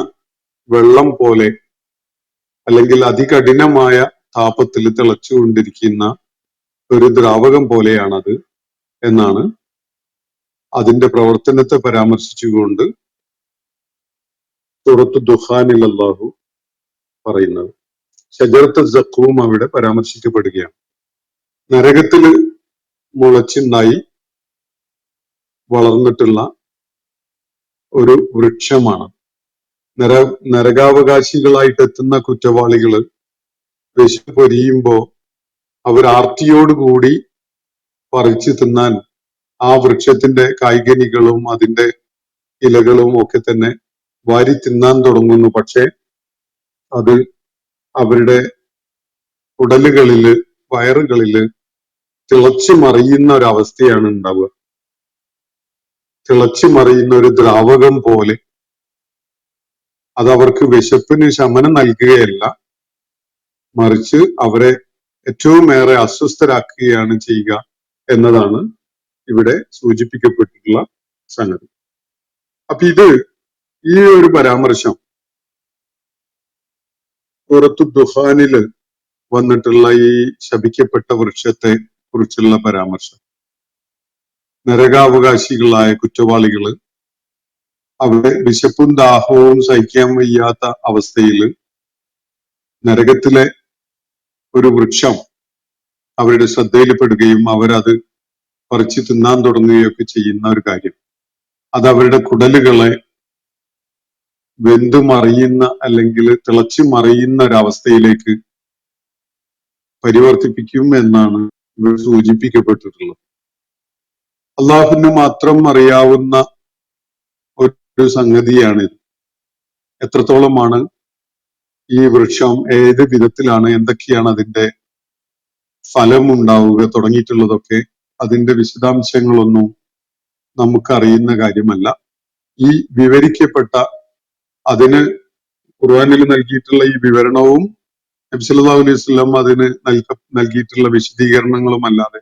വെള്ളം പോലെ, അല്ലെങ്കിൽ അതികഠിനമായ താപത്തിൽ തിളച്ചുകൊണ്ടിരിക്കുന്ന ഒരു ദ്രാവകം പോലെയാണത് എന്നാണ് അതിന്റെ പ്രവർത്തനത്തെ പരാമർശിച്ചുകൊണ്ട് സൂറത്തു ദുഖാനിൽ അല്ലാഹു പറയുന്നത്. ഷജറത്ത് സഖൂം അവിടെ പരാമർശിക്കപ്പെടുകയാണ്. നരകത്തില് മുളച്ചുണ്ടായി വളർന്നിട്ടുള്ള ഒരു വൃക്ഷമാണ്. നരകാവകാശികളായിട്ട് എത്തുന്ന കുറ്റവാളികള് വിശപ്പൊരിയുമ്പോ അവർ ആർത്തിയോടുകൂടി പറിച്ചു തിന്നാൻ ആ വൃക്ഷത്തിന്റെ കായ്കനികളും അതിന്റെ ഇലകളും ഒക്കെ തന്നെ വാരി തിന്നാൻ തുടങ്ങുന്നു. പക്ഷെ അത് അവരുടെ ഉടലുകളില്, വയറുകളില് തിളച്ചു മറിയുന്ന ഒരവസ്ഥയാണ് ഉണ്ടാവുക. തിളച്ചു മറിയുന്ന ഒരു ദ്രാവകം പോലെ. അത് അവർക്ക് വിശപ്പിന് ശമനം നൽകുകയല്ല, മറിച്ച് അവരെ ഏറ്റവും ഏറെ അസ്വസ്ഥരാക്കുകയാണ് ചെയ്യുക എന്നതാണ് ഇവിടെ സൂചിപ്പിക്കപ്പെട്ടിട്ടുള്ള സംഗതി. അപ്പൊ ഈ ഒരു പരാമർശം സൂറത്തു ദുഖാനില് വന്നിട്ടുള്ള ഈ ശപിക്കപ്പെട്ട വൃക്ഷത്തെ കുറിച്ചുള്ള പരാമർശം, നരകാവകാശികളായ കുറ്റവാളികള് അവിടെ വിശപ്പും ദാഹവും സഹിക്കാൻ വയ്യാത്ത അവസ്ഥയില് നരകത്തിലെ ഒരു വൃക്ഷം അവരുടെ ശ്രദ്ധയിൽപ്പെടുകയും അവരത് പറിച്ചു തിന്നാൻ തുടങ്ങുകയൊക്കെ ചെയ്യുന്ന ഒരു കാര്യം, അത് അവരുടെ കുടലുകളെ വെന്തുമറിയുന്ന അല്ലെങ്കിൽ തിളച്ചു മറിയുന്ന ഒരവസ്ഥയിലേക്ക് പരിവർത്തിപ്പിക്കും എന്നാണ് ഇവിടെ സൂചിപ്പിക്കപ്പെട്ടിട്ടുള്ളത്. അള്ളാഹുവിന് മാത്രം അറിയാവുന്ന ഒരു സംഗതിയാണിത്. എത്രത്തോളമാണ് ഈ വൃക്ഷം, ഏത് വിധത്തിലാണ്, എന്തൊക്കെയാണ് അതിന്റെ ഫലം ഉണ്ടാവുക തുടങ്ങിയിട്ടുള്ളതൊക്കെ അതിന്റെ വിശദാംശങ്ങളൊന്നും നമുക്കറിയുന്ന കാര്യമല്ല. ഈ വിവരിക്കപ്പെട്ട, അതിന് ഖുർആനിൽ നൽകിയിട്ടുള്ള ഈ വിവരണവും നബി സല്ലല്ലാഹു അലൈഹി വസല്ലം അതിന് നൽകിയിട്ടുള്ള വിശദീകരണങ്ങളും അല്ലാതെ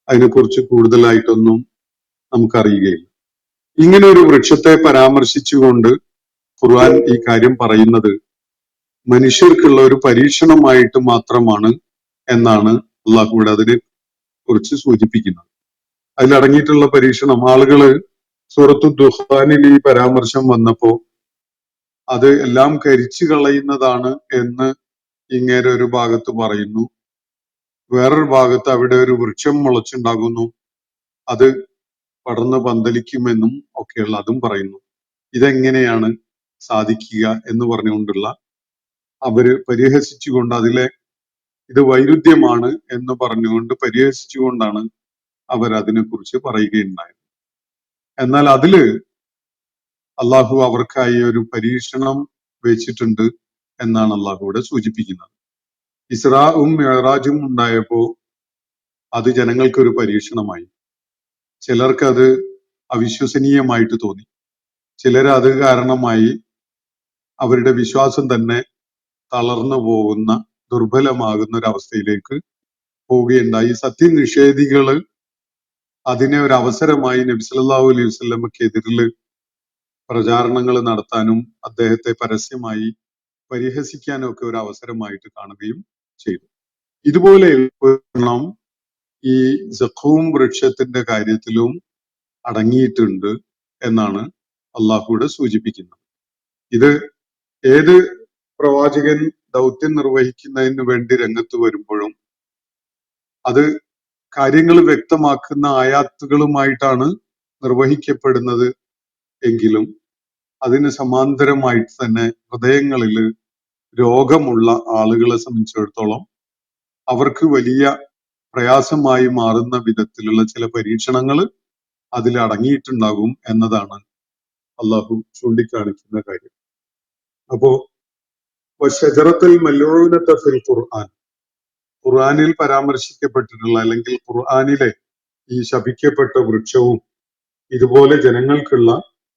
അതിനെക്കുറിച്ച് കൂടുതലായിട്ടൊന്നും നമുക്കറിയുകയില്ല. ഇങ്ങനെ ഒരു വൃക്ഷത്തെ പരാമർശിച്ചുകൊണ്ട് ഖുർആൻ ഈ കാര്യം പറയുന്നത് മനുഷ്യർക്കുള്ള ഒരു പരീക്ഷണമായിട്ട് മാത്രമാണ് എന്നാണ് അള്ളാഹുവിടെ അതിനെ കുറിച്ച് സൂചിപ്പിക്കുന്നത്. അതിലടങ്ങിയിട്ടുള്ള പരീക്ഷണം, ആളുകള് സൂറത്തു ദുഖാനിൽ ഈ പരാമർശം വന്നപ്പോ അത് എല്ലാം കരിച്ചു കളയുന്നതാണ് എന്ന് ഇങ്ങേരെ ഒരു ഭാഗത്ത് പറയുന്നു, വേറൊരു ഭാഗത്ത് അവിടെ ഒരു വൃക്ഷം മുളച്ചുണ്ടാകുന്നു, അത് പടർന്ന് പന്തലിക്കുമെന്നും ഒക്കെയുള്ള അതും പറയുന്നു. ഇതെങ്ങനെയാണ് സാധിക്കുക എന്ന് പറഞ്ഞുകൊണ്ടുള്ള അവര് പരിഹസിച്ചുകൊണ്ട് ഇത് വൈരുദ്ധ്യമാണ് എന്ന് പറഞ്ഞുകൊണ്ട് പരിഹസിച്ചുകൊണ്ടാണ് അവരതിനെക്കുറിച്ച് പറയുകയുണ്ടായത്. എന്നാൽ അതില് അള്ളാഹു അവർക്കായി ഒരു പരീക്ഷണം വെച്ചിട്ടുണ്ട് എന്നാണ് അള്ളാഹു ഇവിടെ സൂചിപ്പിക്കുന്നത്. ഇസ്രാഉം മിഅ്റാജും ഉണ്ടായപ്പോ അത് ജനങ്ങൾക്കൊരു പരീക്ഷണമായി. ചിലർക്ക് അത് അവിശ്വസനീയമായിട്ട് തോന്നി. ചിലർ അത് കാരണമായി അവരുടെ വിശ്വാസം തന്നെ തളർന്നു പോകുന്ന, ദുർബലമാകുന്ന ഒരു അവസ്ഥയിലേക്ക് പോവുകയുണ്ടായി. സത്യനിഷേധികള് അതിനെ ഒരു അവസരമായി നബി സല്ലല്ലാഹു അലൈഹി വസല്ലമക്കെതിരില് പ്രചാരണങ്ങൾ നടത്താനും അദ്ദേഹത്തെ പരസ്യമായി പരിഹസിക്കാനും ഒക്കെ ഒരു അവസരമായിട്ട് കാണുകയും ചെയ്തു. ഇതുപോലെ ഈ സഖൂം വൃക്ഷത്തിന്റെ കാര്യത്തിലും അടങ്ങിയിട്ടുണ്ട് എന്നാണ് അള്ളാഹുവിടെ സൂചിപ്പിക്കുന്നത്. ഇത് ഏത് പ്രവാചകൻ ദൗത്യം നിർവഹിക്കുന്നതിന് വേണ്ടി രംഗത്ത് വരുമ്പോഴും അത് കാര്യങ്ങൾ വ്യക്തമാക്കുന്ന ആയാത്തുകളുമായിട്ടാണ് നിർവഹിക്കപ്പെടുന്നത് എങ്കിലും അതിന് സമാന്തരമായിട്ട് തന്നെ ഹൃദയങ്ങളിൽ രോഗമുള്ള ആളുകളെ സംബന്ധിച്ചിടത്തോളം അവർക്ക് വലിയ പ്രയാസമായി മാറുന്ന വിധത്തിലുള്ള ചില പരീക്ഷണങ്ങൾ അതിൽ അടങ്ങിയിട്ടുണ്ടാകും എന്നതാണ് അള്ളാഹു ചൂണ്ടിക്കാണിക്കുന്ന കാര്യം. അപ്പോ ഷജറത്തുൽ മൽഊനത ഫിൽ ഖുർആൻ, ഖുർആനിൽ പരാമർശിക്കപ്പെട്ടിട്ടുള്ള അല്ലെങ്കിൽ ഖുർആനിലെ ഈ ശപിക്കപ്പെട്ട വൃക്ഷവും ഇതുപോലെ ജനങ്ങൾക്കുള്ള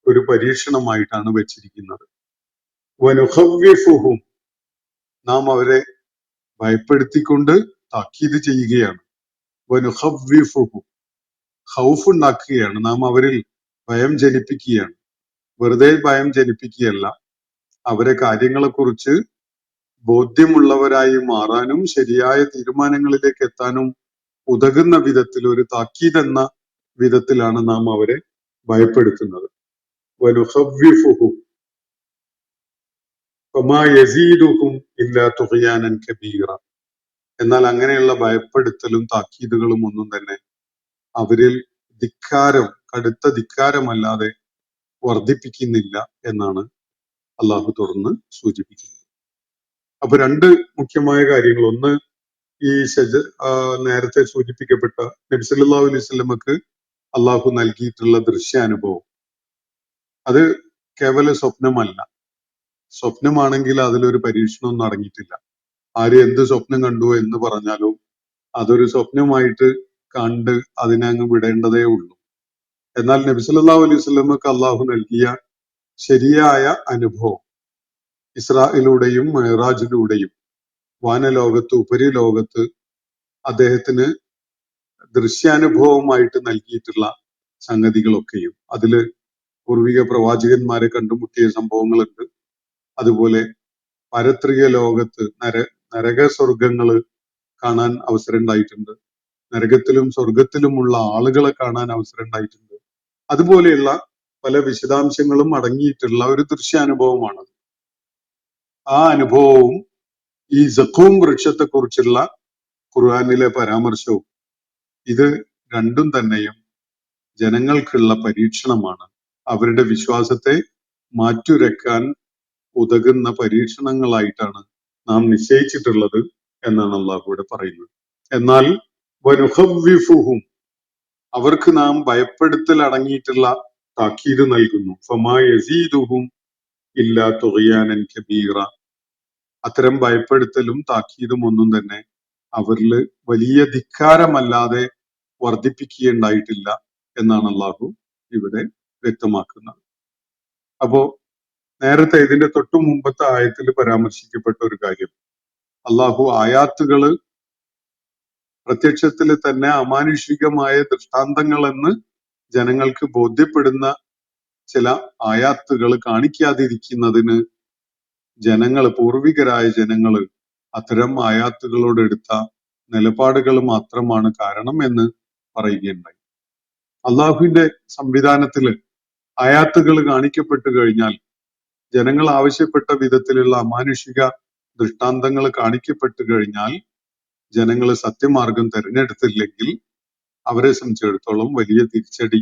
ഒരു പരീക്ഷണമായിട്ടാണ് വെച്ചിരിക്കുന്നത്. വനുഖവ്വിഫുഹും, നാം അവരെ ഭയപ്പെടുത്തിക്കൊണ്ട് താക്കീത് ചെയ്യുകയാണ്. വനുഖവ്വിഫുഹും, ഖൗഫ് ഉണ്ടാക്കുകയാണ്, നാം അവരിൽ ഭയം ജനിപ്പിക്കുകയാണ്. വെറുതെ ഭയം ജനിപ്പിക്കുകയല്ല, അവരെ കാര്യങ്ങളെക്കുറിച്ച് ബോധ്യമുള്ളവരായി മാറാനും ശരിയായ തീരുമാനങ്ങളിലേക്ക് എത്താനും ഉതകുന്ന വിധത്തിൽ ഒരു താക്കീത് എന്ന വിധത്തിലാണ് നാം അവരെ ഭയപ്പെടുത്തുന്നത്. വനുഖവ്വിഫുഹും വമാ യസീദുഹും ഇല്ലാ തുഗ്യാനൻ കബീറ. എന്നാൽ അങ്ങനെയുള്ള ഭയപ്പെടുത്തലും താക്കീതുകളും ഒന്നും തന്നെ അവരിൽ ധിക്കാരം, കടുത്ത ധിക്കാരമല്ലാതെ വർദ്ധിപ്പിക്കുന്നില്ല എന്നാണ് അള്ളാഹു തുടർന്ന് സൂചിപ്പിക്കുന്നത്. അപ്പൊ രണ്ട് മുഖ്യമായ കാര്യങ്ങൾ. ഒന്ന്, ഈ നേരത്തെ സൂചിപ്പിക്കപ്പെട്ട നബി സല്ലല്ലാഹു അലൈഹി വസല്ലമക്ക് അള്ളാഹു നൽകിയിട്ടുള്ള ദൃശ്യാനുഭവം, അത് കേവല സ്വപ്നമല്ല. സ്വപ്നമാണെങ്കിൽ അതിലൊരു പരീക്ഷണമൊന്നും അടങ്ങിയിട്ടില്ല. ആര് എന്ത് സ്വപ്നം കണ്ടു എന്ന് പറഞ്ഞാലും അതൊരു സ്വപ്നമായിട്ട് കണ്ട് അതിനെ അങ്ങ് വിടേണ്ടതേ ഉള്ളൂ. എന്നാൽ നബി സല്ലല്ലാഹു അലൈഹി വസല്ലമക്ക് അള്ളാഹു നൽകിയ ശരിയായ അനുഭവം ഇസ്രായിലൂടെയും മെഹ്റാജിലൂടെയും വാനലോകത്ത് ഉപരിലോകത്ത് അദ്ദേഹത്തിന് ദൃശ്യാനുഭവമായിട്ട് നൽകിയിട്ടുള്ള സംഗതികളൊക്കെയും, അതില് പൂർവിക പ്രവാചകന്മാരെ കണ്ടുമുട്ടിയ സംഭവങ്ങളുണ്ട്. അതുപോലെ പാരത്രിക ലോകത്ത് നരക സ്വർഗങ്ങള് കാണാൻ അവസരം ഉണ്ടായിട്ടുണ്ട്. നരകത്തിലും സ്വർഗത്തിലുമുള്ള ആളുകളെ കാണാൻ അവസരം ഉണ്ടായിട്ടുണ്ട്. അതുപോലെയുള്ള പല വിശദാംശങ്ങളും അടങ്ങിയിട്ടുള്ള ഒരു ദൃശ്യാനുഭവമാണ്. ആ അനുഭവവും ഈ സഖൂം വൃക്ഷത്തെ കുറിച്ചുള്ള ഖുർആനിലെ പരാമർശവും, ഇത് രണ്ടും തന്നെയും ജനങ്ങൾക്കുള്ള പരീക്ഷണമാണ്. അവരുടെ വിശ്വാസത്തെ മാറ്റുരക്കാൻ ഉതകുന്ന പരീക്ഷണങ്ങളായിട്ടാണ് നാം നിശ്ചയിച്ചിട്ടുള്ളത് എന്നാണ് അള്ളാഹു ഇവിടെ പറയുന്നത്. എന്നാൽ വനുഖവ്വിഫുഹും, അവർക്ക് നാം ഭയപ്പെടുത്തൽ അടങ്ങിയിട്ടുള്ള താക്കീത് നൽകുന്നു. ഫമാ യസീദുഹും ഇല്ലാ തുഗ്യാനൻ കബീറ. അത്തരം ഭയപ്പെടുത്തലും താക്കീതും ഒന്നും തന്നെ അവരിൽ വലിയ ധിക്കാരമല്ലാതെ വർദ്ധിപ്പിക്കുകയുണ്ടായിട്ടില്ല എന്നാണ് അള്ളാഹു ഇവിടെ വ്യക്തമാക്കുന്നത്. അപ്പോ നേരത്തെ ഇതിന്റെ തൊട്ടു മുമ്പത്തെ ആയത്തിൽ പരാമർശിക്കപ്പെട്ട ഒരു കാര്യം, അള്ളാഹു ആയാത്തുകള് പ്രത്യക്ഷത്തിൽ തന്നെ അമാനുഷികമായ ദൃഷ്ടാന്തങ്ങൾ എന്ന് ജനങ്ങൾക്ക് ബോധ്യപ്പെടുന്ന ചില ആയാത്തുകൾ കാണിക്കാതിരിക്കുന്നതിന് പൂർവികരായ ജനങ്ങള് അത്തരം ആയാത്തുകളോട് എടുത്ത നിലപാടുകൾ മാത്രമാണ് കാരണം എന്ന് പറയുകയുണ്ടായി. അള്ളാഹുവിന്റെ സംവിധാനത്തില് ആയാത്തുകൾ കാണിക്കപ്പെട്ടു കഴിഞ്ഞാൽ, ജനങ്ങൾ ആവശ്യപ്പെട്ട വിധത്തിലുള്ള അമാനുഷിക ദൃഷ്ടാന്തങ്ങൾ കാണിക്കപ്പെട്ടു കഴിഞ്ഞാൽ, ജനങ്ങൾ സത്യമാർഗം തിരഞ്ഞെടുത്തില്ലെങ്കിൽ അവരെ സംബന്ധിച്ചിടത്തോളം വലിയ തിരിച്ചടി,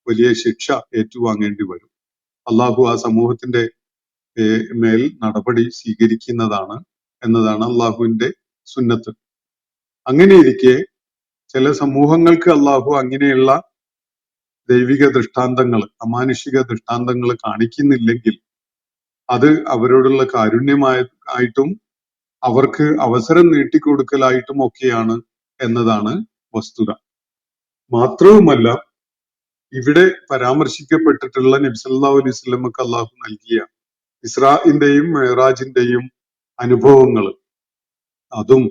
വലിയ ശിക്ഷ ഏറ്റുവാങ്ങേണ്ടി വരും. അള്ളാഹു ആ സമൂഹത്തിന്റെ മേൽ നടപടി സ്വീകരിക്കുന്നതാണ് എന്നതാണ് അള്ളാഹുവിന്റെ സുന്നത്ത്. അങ്ങനെയിരിക്കെ ചില സമൂഹങ്ങൾക്ക് അള്ളാഹു അങ്ങനെയുള്ള ദൈവിക ദൃഷ്ടാന്തങ്ങൾ, അമാനുഷിക ദൃഷ്ടാന്തങ്ങൾ കാണിക്കുന്നില്ലെങ്കിൽ അത് അവരോടുള്ള കാരുണ്യമായിട്ടും അവർക്ക് അവസരം നീട്ടിക്കൊടുക്കലായിട്ടും ഒക്കെയാണ് എന്നതാണ് വസ്തുത. മാത്രവുമല്ല, ഇവിടെ പരാമർശിക്കപ്പെട്ടിട്ടുള്ള നബി സല്ലല്ലാഹു അലൈഹി വസല്ലമക്ക് അള്ളാഹു നൽകിയ ഇസ്രാഇന്റെയും മെഹ്റാജിന്റെയും അനുഭവങ്ങൾ, അതും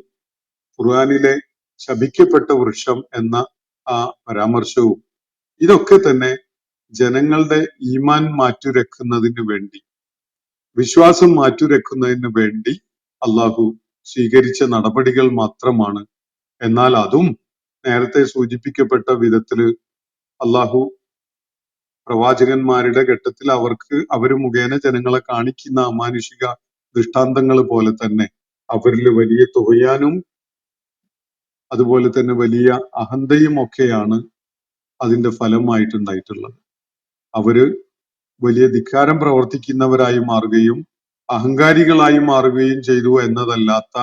ഖുർആനിലെ ശപിക്കപ്പെട്ട വൃക്ഷം എന്ന ആ പരാമർശവും, ഇതൊക്കെ തന്നെ ജനങ്ങളുടെ ഈമാൻ മാറ്റുരക്കുന്നതിന് വേണ്ടി, വിശ്വാസം മാറ്റുരക്കുന്നതിന് വേണ്ടി അള്ളാഹു സ്വീകരിച്ച നടപടികൾ മാത്രമാണ്. എന്നാൽ അതും നേരത്തെ സൂചിപ്പിക്കപ്പെട്ട വിധത്തില് അള്ളാഹു പ്രവാചകന്മാരുടെ ഘട്ടത്തിൽ അവര് മുഖേന ജനങ്ങളെ കാണിക്കുന്ന അമാനുഷിക ദൃഷ്ടാന്തങ്ങൾ പോലെ തന്നെ അവരിൽ വലിയ തുകയാനും അതുപോലെ തന്നെ വലിയ അഹന്തയും ഒക്കെയാണ് അതിന്റെ ഫലമായിട്ടുണ്ടായിട്ടുള്ളത്. അവര് വലിയ ധിക്കാരം പ്രവർത്തിക്കുന്നവരായി മാറുകയും അഹങ്കാരികളായി മാറുകയും ചെയ്തു എന്നതല്ലാത്ത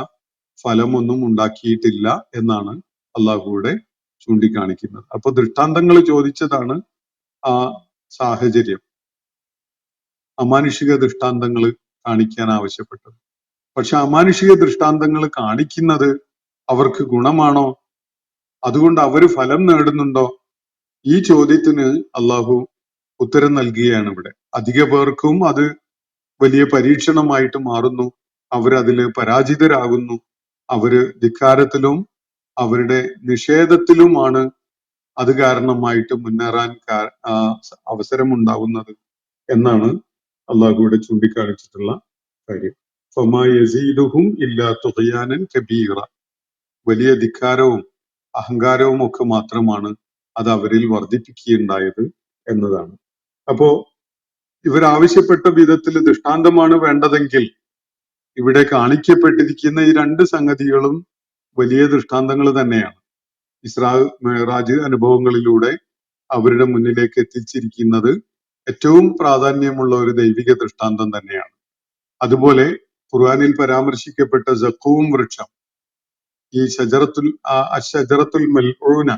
ഫലമൊന്നും ഉണ്ടാക്കിയിട്ടില്ല എന്നാണ് അള്ളാഹുവിടെ ചൂണ്ടിക്കാണിക്കുന്നത്. അപ്പൊ ദൃഷ്ടാന്തങ്ങൾ ചോദിച്ചതാണ് ആ സാഹചര്യം, അമാനുഷിക ദൃഷ്ടാന്തങ്ങൾ കാണിക്കാൻ ആവശ്യപ്പെട്ടത്. പക്ഷെ അമാനുഷിക ദൃഷ്ടാന്തങ്ങൾ കാണിക്കുന്നത് അവർക്ക് ഗുണമാണോ? അതുകൊണ്ട് അവര് ഫലം നേടുന്നുണ്ടോ? ഈ ചോദ്യത്തിന് അള്ളാഹു ഉത്തരം നൽകുകയാണ് ഇവിടെ. അധിക പേർക്കും അത് വലിയ പരീക്ഷണമായിട്ട് മാറുന്നു. അവരതില് പരാജിതരാകുന്നു. അവര് ധിക്കാരത്തിലും അവരുടെ നിഷേധത്തിലുമാണ് അത് കാരണമായിട്ട് മുന്നേറാൻ അവസരമുണ്ടാകുന്നത് എന്നാണ് അള്ളാഹു ഇവിടെ ചൂണ്ടിക്കാണിച്ചിട്ടുള്ള കാര്യം. ഫമാ യസീദുഹും ഇല്ലാ തുഗ്യാനൻ കബീറ. വലിയ ധിക്കാരവും അഹങ്കാരവും ഒക്കെ മാത്രമാണ് അത് അവരിൽ വർദ്ധിപ്പിക്കുകയുണ്ടായത് എന്നതാണ്. അപ്പോ ഇവരാവശ്യപ്പെട്ട വിധത്തിൽ ദൃഷ്ടാന്തമാണ് വേണ്ടതെങ്കിൽ ഇവിടെ കാണിക്കപ്പെട്ടിരിക്കുന്ന ഈ രണ്ട് സംഗതികളും വലിയ ദൃഷ്ടാന്തങ്ങൾ തന്നെയാണ്. ഇസ്രാ മെഹ്റാജ് അനുഭവങ്ങളിലൂടെ അവരുടെ മുന്നിലേക്ക് എത്തിച്ചിരിക്കുന്നത് ഏറ്റവും പ്രാധാന്യമുള്ള ഒരു ദൈവിക ദൃഷ്ടാന്തം തന്നെയാണ്. അതുപോലെ ഖുർആനിൽ പരാമർശിക്കപ്പെട്ട സഖൂം വൃക്ഷം, ഈ ഷജറത്തുൽ മൽഊന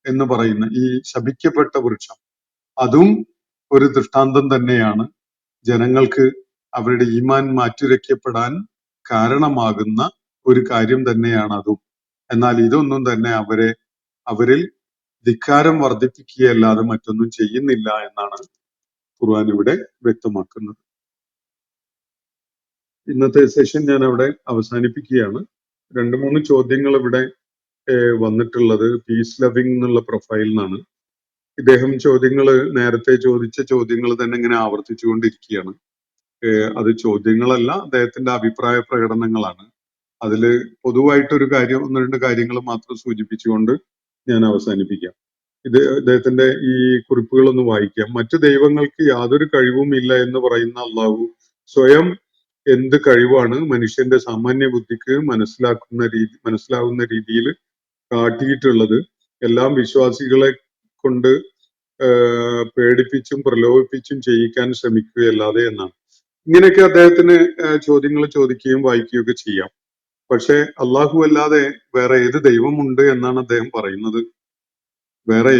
എന്ന് പറയുന്ന ഈ ശപിക്കപ്പെട്ട വൃക്ഷം, അതും ഒരു ദൃഷ്ടാന്തം തന്നെയാണ്. ജനങ്ങൾക്ക് അവരുടെ ഈമാൻ മാറ്റുരയ്ക്കപ്പെടാൻ കാരണമാകുന്ന ഒരു കാര്യം തന്നെയാണ് അതും. എന്നാൽ ഇതൊന്നും തന്നെ അവരിൽ ധിക്കാരം വർദ്ധിപ്പിക്കുകയല്ലാതെ മറ്റൊന്നും ചെയ്യുന്നില്ല എന്നാണ് ഖുർആൻ ഇവിടെ വ്യക്തമാക്കുന്നത്. ഇന്നത്തെ സെഷൻ ഞാൻ അവിടെ അവസാനിപ്പിക്കുകയാണ്. 2-3 ചോദ്യങ്ങൾ ഇവിടെ വന്നിട്ടുള്ളത് പീസ് ലവിംഗ് എന്നുള്ള പ്രൊഫൈലിൽ നിന്നാണ്. ഇദ്ദേഹം നേരത്തെ ചോദിച്ച ചോദ്യങ്ങൾ തന്നെ ഇങ്ങനെ ആവർത്തിച്ചുകൊണ്ടിരിക്കുകയാണ്. അത് ചോദ്യങ്ങളല്ല, അദ്ദേഹത്തിന്റെ അഭിപ്രായ പ്രകടനങ്ങളാണ്. അതില് പൊതുവായിട്ടൊരു കാര്യം, 1-2 കാര്യങ്ങൾ മാത്രം സൂചിപ്പിച്ചുകൊണ്ട് ഞാൻ അവസാനിപ്പിക്കാം. ഇദ്ദേഹത്തിന്റെ ഈ കുറിപ്പുകളൊന്ന് വായിക്കാം. മറ്റു ദൈവങ്ങൾക്ക് യാതൊരു കഴിവും ഇല്ല എന്ന് പറയുന്ന അള്ളാഹു സ്വയം എന്ത് കഴിവാണ് മനുഷ്യന്റെ സാമാന്യ ബുദ്ധിക്ക് മനസ്സിലാവുന്ന രീതിയിൽ കാട്ടിയിട്ടുള്ളത്? എല്ലാം വിശ്വാസികളെ കൊണ്ട് പേടിപ്പിച്ചും പ്രലോഭിപ്പിച്ചും ചെയ്യിക്കാൻ ശ്രമിക്കുകയല്ലാതെ എന്നാണ്. ഇങ്ങനെയൊക്കെ അദ്ദേഹത്തിന് ചോദ്യങ്ങൾ ചോദിക്കുകയും വായിക്കുകയും ഒക്കെ ചെയ്യാം. പക്ഷെ അള്ളാഹു അല്ലാതെ വേറെ ഏത് ദൈവമുണ്ട് എന്നാണ് അദ്ദേഹം പറയുന്നത്? വേറെ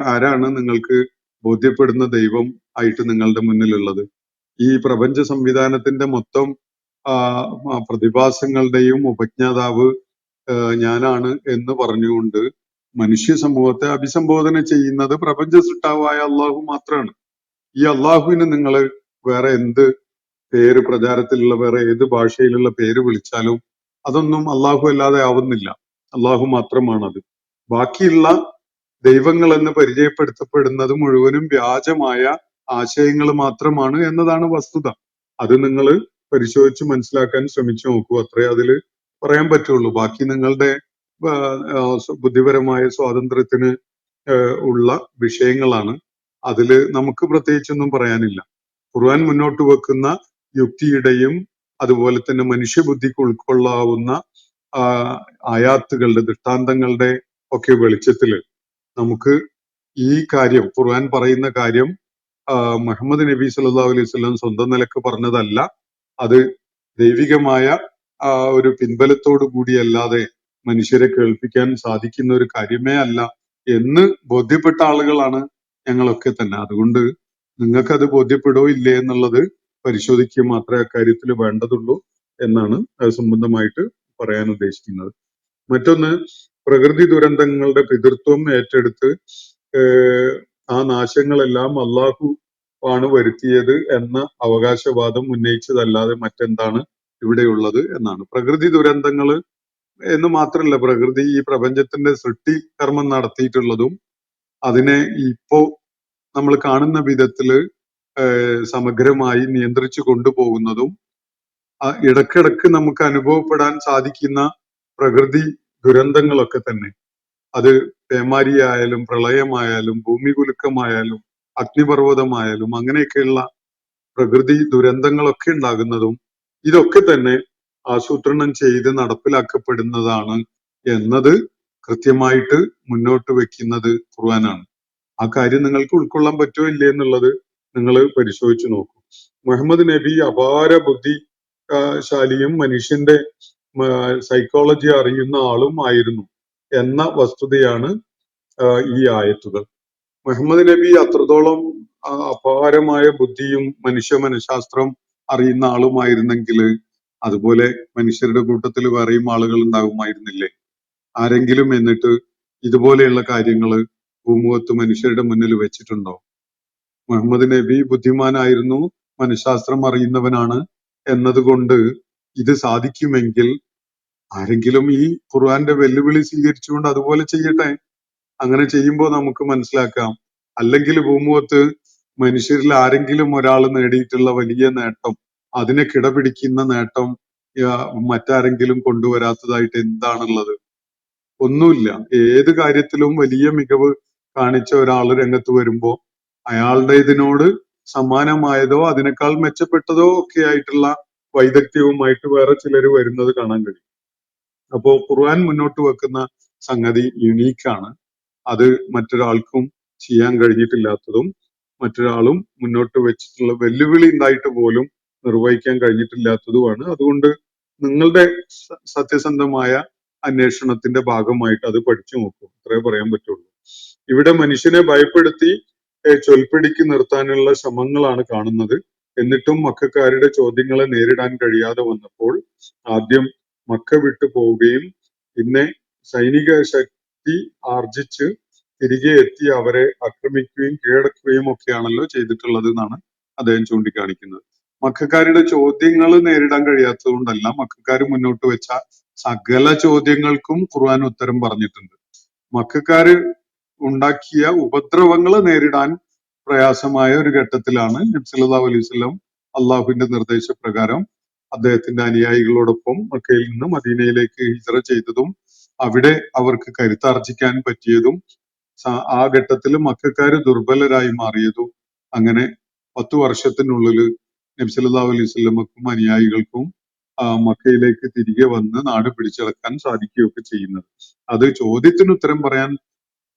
ആരാണ് നിങ്ങൾക്ക് ബോധ്യപ്പെടുന്ന ദൈവം ആയിട്ട് നിങ്ങളുടെ മുന്നിലുള്ളത്? ഈ പ്രപഞ്ച സംവിധാനത്തിന്റെ മൊത്തം പ്രതിഭാസങ്ങളുടെയും ഉപജ്ഞാതാവ് ഞാനാണ് എന്ന് പറഞ്ഞുകൊണ്ട് മനുഷ്യ സമൂഹത്തെ അഭിസംബോധന ചെയ്യുന്നത് പ്രപഞ്ച സൃഷ്ടാവായ അള്ളാഹു മാത്രമാണ്. ഈ അള്ളാഹുവിന് നിങ്ങൾ വേറെ എന്ത് പേര്, പ്രചാരത്തിലുള്ള വേറെ ഏത് ഭാഷയിലുള്ള പേര് വിളിച്ചാലും അതൊന്നും അള്ളാഹു അല്ലാതെ ആവുന്നില്ല. അള്ളാഹു മാത്രമാണത്. ബാക്കിയുള്ള ദൈവങ്ങൾ എന്ന് പരിചയപ്പെടുത്തപ്പെടുന്നത് മുഴുവനും വ്യാജമായ ആശയങ്ങൾ മാത്രമാണ് എന്നതാണ് വസ്തുത. അത് നിങ്ങൾ പരിശോധിച്ച് മനസ്സിലാക്കാൻ ശ്രമിച്ചു നോക്കൂ. അത്രേ അതിൽ പറയാൻ പറ്റുള്ളൂ. ബാക്കി നിങ്ങളുടെ ബുദ്ധിപരമായ സ്വാതന്ത്ര്യത്തിന് ഉള്ള വിഷയങ്ങളാണ്. അതില് നമുക്ക് പ്രത്യേകിച്ചൊന്നും പറയാനില്ല. ഖുർആൻ മുന്നോട്ട് വെക്കുന്ന യുക്തിയുടെയും അതുപോലെ തന്നെ മനുഷ്യബുദ്ധിക്ക് ഉൾക്കൊള്ളാവുന്ന ആയാത്തുകളുടെ, ദൃഷ്ടാന്തങ്ങളുടെ ഒക്കെ വെളിച്ചത്തില് നമുക്ക് ഈ കാര്യം, ഖുർആൻ പറയുന്ന കാര്യം മുഹമ്മദ് നബി സല്ലല്ലാഹു അലൈഹി വസല്ലം സ്വന്തം നിലക്ക് പറഞ്ഞതല്ല, അത് ദൈവികമായ ഒരു പിൻബലത്തോടു കൂടിയല്ലാതെ മനുഷ്യരെ കേൾപ്പിക്കാൻ സാധിക്കുന്ന ഒരു കാര്യമേ അല്ല എന്ന് ബോധ്യപ്പെട്ട ആളുകളാണ് ഞങ്ങളൊക്കെ തന്നെ. അതുകൊണ്ട് നിങ്ങൾക്കത് ബോധ്യപ്പെടോ ഇല്ലേ എന്നുള്ളത് പരിശോധിക്കുക മാത്രമേ അക്കാര്യത്തിൽ വേണ്ടതുള്ളൂ എന്നാണ് അത് സംബന്ധമായിട്ട് പറയാൻ ഉദ്ദേശിക്കുന്നത്. മറ്റൊന്ന്, പ്രകൃതി ദുരന്തങ്ങളുടെ പിതൃത്വം ഏറ്റെടുത്ത് ആ നാശങ്ങളെല്ലാം അള്ളാഹു ആണ് വരുത്തിയത് എന്ന അവകാശവാദം ഉന്നയിച്ചതല്ലാതെ മറ്റെന്താണ് ഇവിടെയുള്ളത് എന്നാണ്. പ്രകൃതി ദുരന്തങ്ങൾ എന്ന് മാത്രമല്ല, പ്രകൃതി ഈ പ്രപഞ്ചത്തിന്റെ സൃഷ്ടി കർമ്മം നടത്തിയിട്ടുള്ളതും അതിനെ ഇപ്പോ നമ്മൾ കാണുന്ന വിധത്തില് സമഗ്രമായി നിയന്ത്രിച്ചു കൊണ്ടുപോകുന്നതും ഇടക്കിടക്ക് നമുക്ക് അനുഭവപ്പെടാൻ സാധിക്കുന്ന പ്രകൃതി ദുരന്തങ്ങളൊക്കെ തന്നെ, അത് പേമാരിയായാലും പ്രളയമായാലും ഭൂമികുലുക്കമായാലും അഗ്നിപർവ്വതമായാലും അങ്ങനെയൊക്കെയുള്ള പ്രകൃതി ദുരന്തങ്ങളൊക്കെ ഉണ്ടാകുന്നതും ഇതൊക്കെ തന്നെ ആസൂത്രണം ചെയ്ത് നടപ്പിലാക്കപ്പെടുന്നതാണ് എന്നത് കൃത്യമായിട്ട് മുന്നോട്ട് വെക്കുന്നത് ഖുർആനാണ്. ആ കാര്യം നിങ്ങൾക്ക് ഉൾക്കൊള്ളാൻ പറ്റുമോ ഇല്ലേ എന്നുള്ളത് നിങ്ങൾ പരിശോധിച്ചു നോക്കൂ. മുഹമ്മദ് നബി അപാര ബുദ്ധിശാലിയും മനുഷ്യന്റെ സൈക്കോളജി അറിയുന്ന ആളും ആയിരുന്നു എന്ന വസ്തുതയാണ് ഈ ആയത്തുകൾ. മുഹമ്മദ് നബി അത്രത്തോളം അപാരമായ ബുദ്ധിയും മനഃശാസ്ത്രം അറിയുന്ന ആളുമായിരുന്നെങ്കിൽ അതുപോലെ മനുഷ്യരുടെ കൂട്ടത്തിൽ വേറെയും ആളുകൾ ഉണ്ടാകുമായിരുന്നില്ലേ? ആരെങ്കിലും എന്നിട്ട് ഇതുപോലെയുള്ള കാര്യങ്ങള് ഭൂമുഖത്ത് മനുഷ്യരുടെ മുന്നിൽ വെച്ചിട്ടുണ്ടോ? മുഹമ്മദ് നബി ബുദ്ധിമാനായിരുന്നു മനഃശാസ്ത്രം അറിയുന്നവനാണ് എന്നതുകൊണ്ട് ഇത് സാധിക്കുമെങ്കിൽ ആരെങ്കിലും ഈ ഖുർആന്റെ വെല്ലുവിളി സ്വീകരിച്ചുകൊണ്ട് അതുപോലെ ചെയ്യട്ടെ. അങ്ങനെ ചെയ്യുമ്പോൾ നമുക്ക് മനസ്സിലാക്കാം, അല്ലെങ്കിൽ ഭൂമുഖത്ത് മനുഷ്യരിൽ ആരെങ്കിലും ഒരാൾ നേടിയിട്ടുള്ള വലിയ നേട്ടം, അതിനെ കിടപിടിക്കുന്ന നേട്ടം മറ്റാരെങ്കിലും കൊണ്ടുവരാത്തതായിട്ട് എന്താണുള്ളത്? ഒന്നുമില്ല. ഏത് കാര്യത്തിലും വലിയ മികവ് കാണിച്ച ഒരാൾ രംഗത്ത് വരുമ്പോ അയാളുടെ ഇതിനോട് സമാനമായതോ അതിനേക്കാൾ മെച്ചപ്പെട്ടതോ ഒക്കെ ആയിട്ടുള്ള വൈദഗ്ധ്യവുമായിട്ട് വേറെ ചിലർ വരുന്നത് കാണാൻ കഴിയും. അപ്പോ ഖുർആൻ മുന്നോട്ട് വെക്കുന്ന സംഗതി യുണീക്കാണ്. അത് മറ്റൊരാൾക്കും ചെയ്യാൻ കഴിഞ്ഞിട്ടില്ലാത്തതും മറ്റൊരാളും മുന്നോട്ട് വെച്ചിട്ടുള്ള വെല്ലുവിളി ഉണ്ടായിട്ട് പോലും നിർവഹിക്കാൻ കഴിഞ്ഞിട്ടില്ലാത്തതുമാണ്. അതുകൊണ്ട് നിങ്ങളുടെ സത്യസന്ധമായ അന്വേഷണത്തിന്റെ ഭാഗമായിട്ട് അത് പഠിച്ചു നോക്കൂ, അത്രേ പറയാൻ പറ്റുള്ളൂ. ഇവിടെ മനുഷ്യനെ ഭയപ്പെടുത്തി ചൊൽപ്പിടിക്ക് നിർത്താനുള്ള ശ്രമങ്ങളാണ് കാണുന്നത്. എന്നിട്ടും മക്കാരുടെ ചോദ്യങ്ങളെ നേരിടാൻ കഴിയാതെ വന്നപ്പോൾ ആദ്യം മക്ക വിട്ടു പോവുകയും പിന്നെ സൈനിക ശക്തി ആർജിച്ച് തിരികെ എത്തി അവരെ ആക്രമിക്കുകയും കീഴടക്കുകയും ഒക്കെയാണല്ലോ ചെയ്തിട്ടുള്ളത് എന്നാണ് അദ്ദേഹം ചൂണ്ടിക്കാണിക്കുന്നത്. മക്കാരുടെ ചോദ്യങ്ങൾ നേരിടാൻ കഴിയാത്തത് കൊണ്ടല്ല, മക്കാർ മുന്നോട്ട് വെച്ച സകല ചോദ്യങ്ങൾക്കും ഖുർആൻ ഉത്തരം പറഞ്ഞിട്ടുണ്ട്. മക്കാര് ഉണ്ടാക്കിയ ഉപദ്രവങ്ങളെ നേരിടാൻ പ്രയാസമായ ഒരു ഘട്ടത്തിലാണ് നബി സല്ലല്ലാഹു അലൈഹി വസല്ലം അള്ളാഹുവിന്റെ നിർദ്ദേശപ്രകാരം അദ്ദേഹത്തിന്റെ അനുയായികളോടൊപ്പം മക്കയിൽ നിന്ന് മദീനയിലേക്ക് ഹിജ്റ ചെയ്തതും അവിടെ അവർക്ക് കരുത്താർജിക്കാൻ പറ്റിയതും ആ ഘട്ടത്തിൽ മക്കാര് ദുർബലരായി മാറിയതും അങ്ങനെ 10 വർഷത്തിനുള്ളിൽ നബി സല്ലല്ലാഹു അലൈഹി വസല്ലമക്കും അനുയായികൾക്കും മക്കയിലേക്ക് തിരികെ വന്ന് നാട് പിടിച്ചടക്കാൻ സാധിക്കുകയൊക്കെ ചെയ്യുന്നത്. അത് ചോദ്യത്തിന് ഉത്തരം പറയാൻ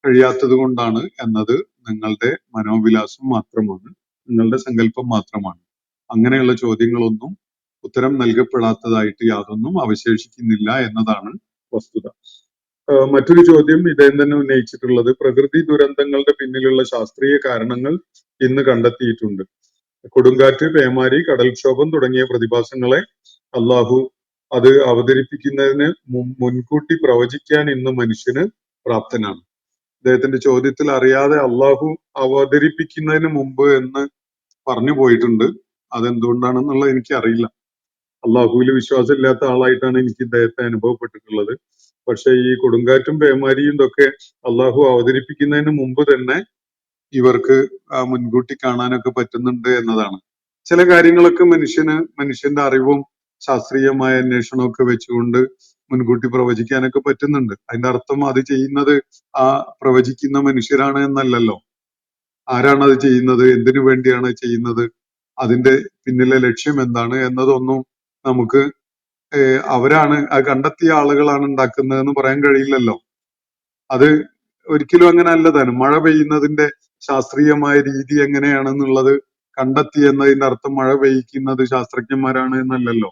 കഴിയാത്തത് കൊണ്ടാണ് എന്നത് നിങ്ങളുടെ മനോവിലാസം മാത്രമാണ്, നിങ്ങളുടെ സങ്കല്പം മാത്രമാണ്. അങ്ങനെയുള്ള ചോദ്യങ്ങളൊന്നും ഉത്തരം നൽകപ്പെടാത്തതായിട്ട് യാതൊന്നും അവശേഷിക്കുന്നില്ല എന്നതാണ് വസ്തുത. മറ്റൊരു ചോദ്യം ഇദ്ദേഹം തന്നെ ഉന്നയിച്ചിട്ടുള്ളത്, പ്രകൃതി ദുരന്തങ്ങളുടെ പിന്നിലുള്ള ശാസ്ത്രീയ കാരണങ്ങൾ ഇന്ന് കണ്ടെത്തിയിട്ടുണ്ട്. കൊടുങ്കാറ്റ്, പേമാരി, കടൽക്ഷോഭം തുടങ്ങിയ പ്രതിഭാസങ്ങളെ അള്ളാഹു അത് അവതരിപ്പിക്കുന്നതിന് മുൻകൂട്ടി പ്രവചിക്കാൻ ഇന്ന് മനുഷ്യന് പ്രാപ്തനാണ്. അദ്ദേഹത്തിന്റെ ചോദ്യത്തിൽ അറിയാതെ അള്ളാഹു അവതരിപ്പിക്കുന്നതിന് മുമ്പ് എന്ന് പറഞ്ഞു പോയിട്ടുണ്ട്. അതെന്തുകൊണ്ടാണെന്നുള്ളത് എനിക്കറിയില്ല. അള്ളാഹുവിൽ വിശ്വാസമില്ലാത്ത ആളായിട്ടാണ് എനിക്ക് ഇദ്ദേഹത്തെ അനുഭവപ്പെട്ടിട്ടുള്ളത്. പക്ഷെ ഈ കൊടുങ്കാറ്റും പേമാരിയും ഇതൊക്കെ അള്ളാഹു അവതരിപ്പിക്കുന്നതിന് മുമ്പ് തന്നെ ഇവർക്ക് മുൻകൂട്ടി കാണാനൊക്കെ പറ്റുന്നുണ്ട് എന്നതാണ്. ചില കാര്യങ്ങളൊക്കെ മനുഷ്യന്റെ അറിവും ശാസ്ത്രീയമായ അന്വേഷണമൊക്കെ വെച്ചുകൊണ്ട് മുൻകൂട്ടി പ്രവചിക്കാനൊക്കെ പറ്റുന്നുണ്ട്. അതിന്റെ അർത്ഥം അത് ചെയ്യുന്നത് ആ പ്രവചിക്കുന്ന മനുഷ്യരാണ് എന്നല്ലല്ലോ. ആരാണ് അത് ചെയ്യുന്നത്, എന്തിനു വേണ്ടിയാണ് ചെയ്യുന്നത്, അതിന്റെ പിന്നിലെ ലക്ഷ്യം എന്താണ് എന്നതൊന്നും നമുക്ക് അവരാണ് അത് കണ്ടെത്തിയ ആളുകളാണ് ഉണ്ടാക്കുന്നതെന്ന് പറയാൻ കഴിയില്ലല്ലോ. അത് ഒരിക്കലും അങ്ങനെ അല്ല താനും. മഴ പെയ്യുന്നതിന്റെ ശാസ്ത്രീയമായ രീതി എങ്ങനെയാണെന്നുള്ളത് കണ്ടെത്തി എന്നതിന്റെ അർത്ഥം മഴ പെയ്യിക്കുന്നത് ശാസ്ത്രജ്ഞന്മാരാണ് എന്നല്ലല്ലോ.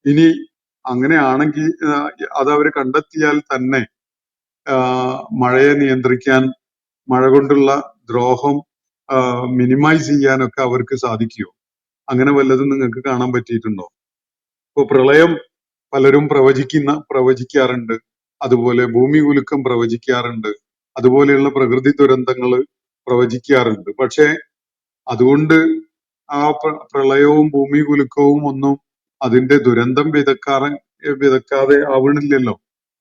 ഇനി അങ്ങനെയാണെങ്കിൽ അത് അവർ കണ്ടെത്തിയാൽ തന്നെ മഴയെ നിയന്ത്രിക്കാൻ, മഴ കൊണ്ടുള്ള ദ്രോഹം മിനിമൈസ് ചെയ്യാനൊക്കെ അവർക്ക് സാധിക്കുമോ? അങ്ങനെ വല്ലതും നിങ്ങൾക്ക് കാണാൻ പറ്റിയിട്ടുണ്ടോ? ഇപ്പൊ പ്രളയം പലരും പ്രവചിക്കാറുണ്ട്, അതുപോലെ ഭൂമി കുലുക്കം പ്രവചിക്കാറുണ്ട്, അതുപോലെയുള്ള പ്രകൃതി ദുരന്തങ്ങൾ പ്രവചിക്കാറുണ്ട്. പക്ഷെ അതുകൊണ്ട് ആ പ്രളയവും ഭൂമി കുലുക്കവും ഒന്നും അതിന്റെ ദുരന്തം വിതക്കാതെ ആവണില്ലല്ലോ.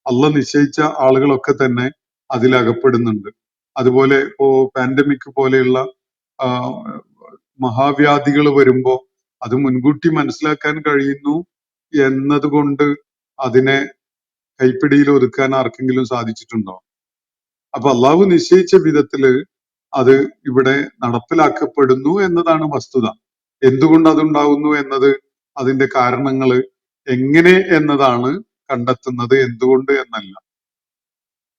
അള്ള നിശ്ചയിച്ച ആളുകളൊക്കെ തന്നെ അതിലകപ്പെടുന്നുണ്ട്. അതുപോലെ ഇപ്പോ പാൻഡമിക് പോലെയുള്ള മഹാവ്യാധികൾ വരുമ്പോ അത് മുൻകൂട്ടി മനസ്സിലാക്കാൻ കഴിയുന്നു എന്നതുകൊണ്ട് അതിനെ കൈപ്പിടിയിൽ ഒതുക്കാൻ ആർക്കെങ്കിലും സാധിച്ചിട്ടുണ്ടോ? അപ്പൊ അള്ളാഹു നിശ്ചയിച്ച വിധത്തില് അത് ഇവിടെ നടപ്പിലാക്കപ്പെടുന്നു എന്നതാണ് വസ്തുത. എന്തുകൊണ്ട് അതുണ്ടാവുന്നു എന്നത്, അതിന്റെ കാരണങ്ങൾ എങ്ങനെ എന്നതാണ് കണ്ടെത്തുന്നത്, എന്തുകൊണ്ട് എന്നല്ല.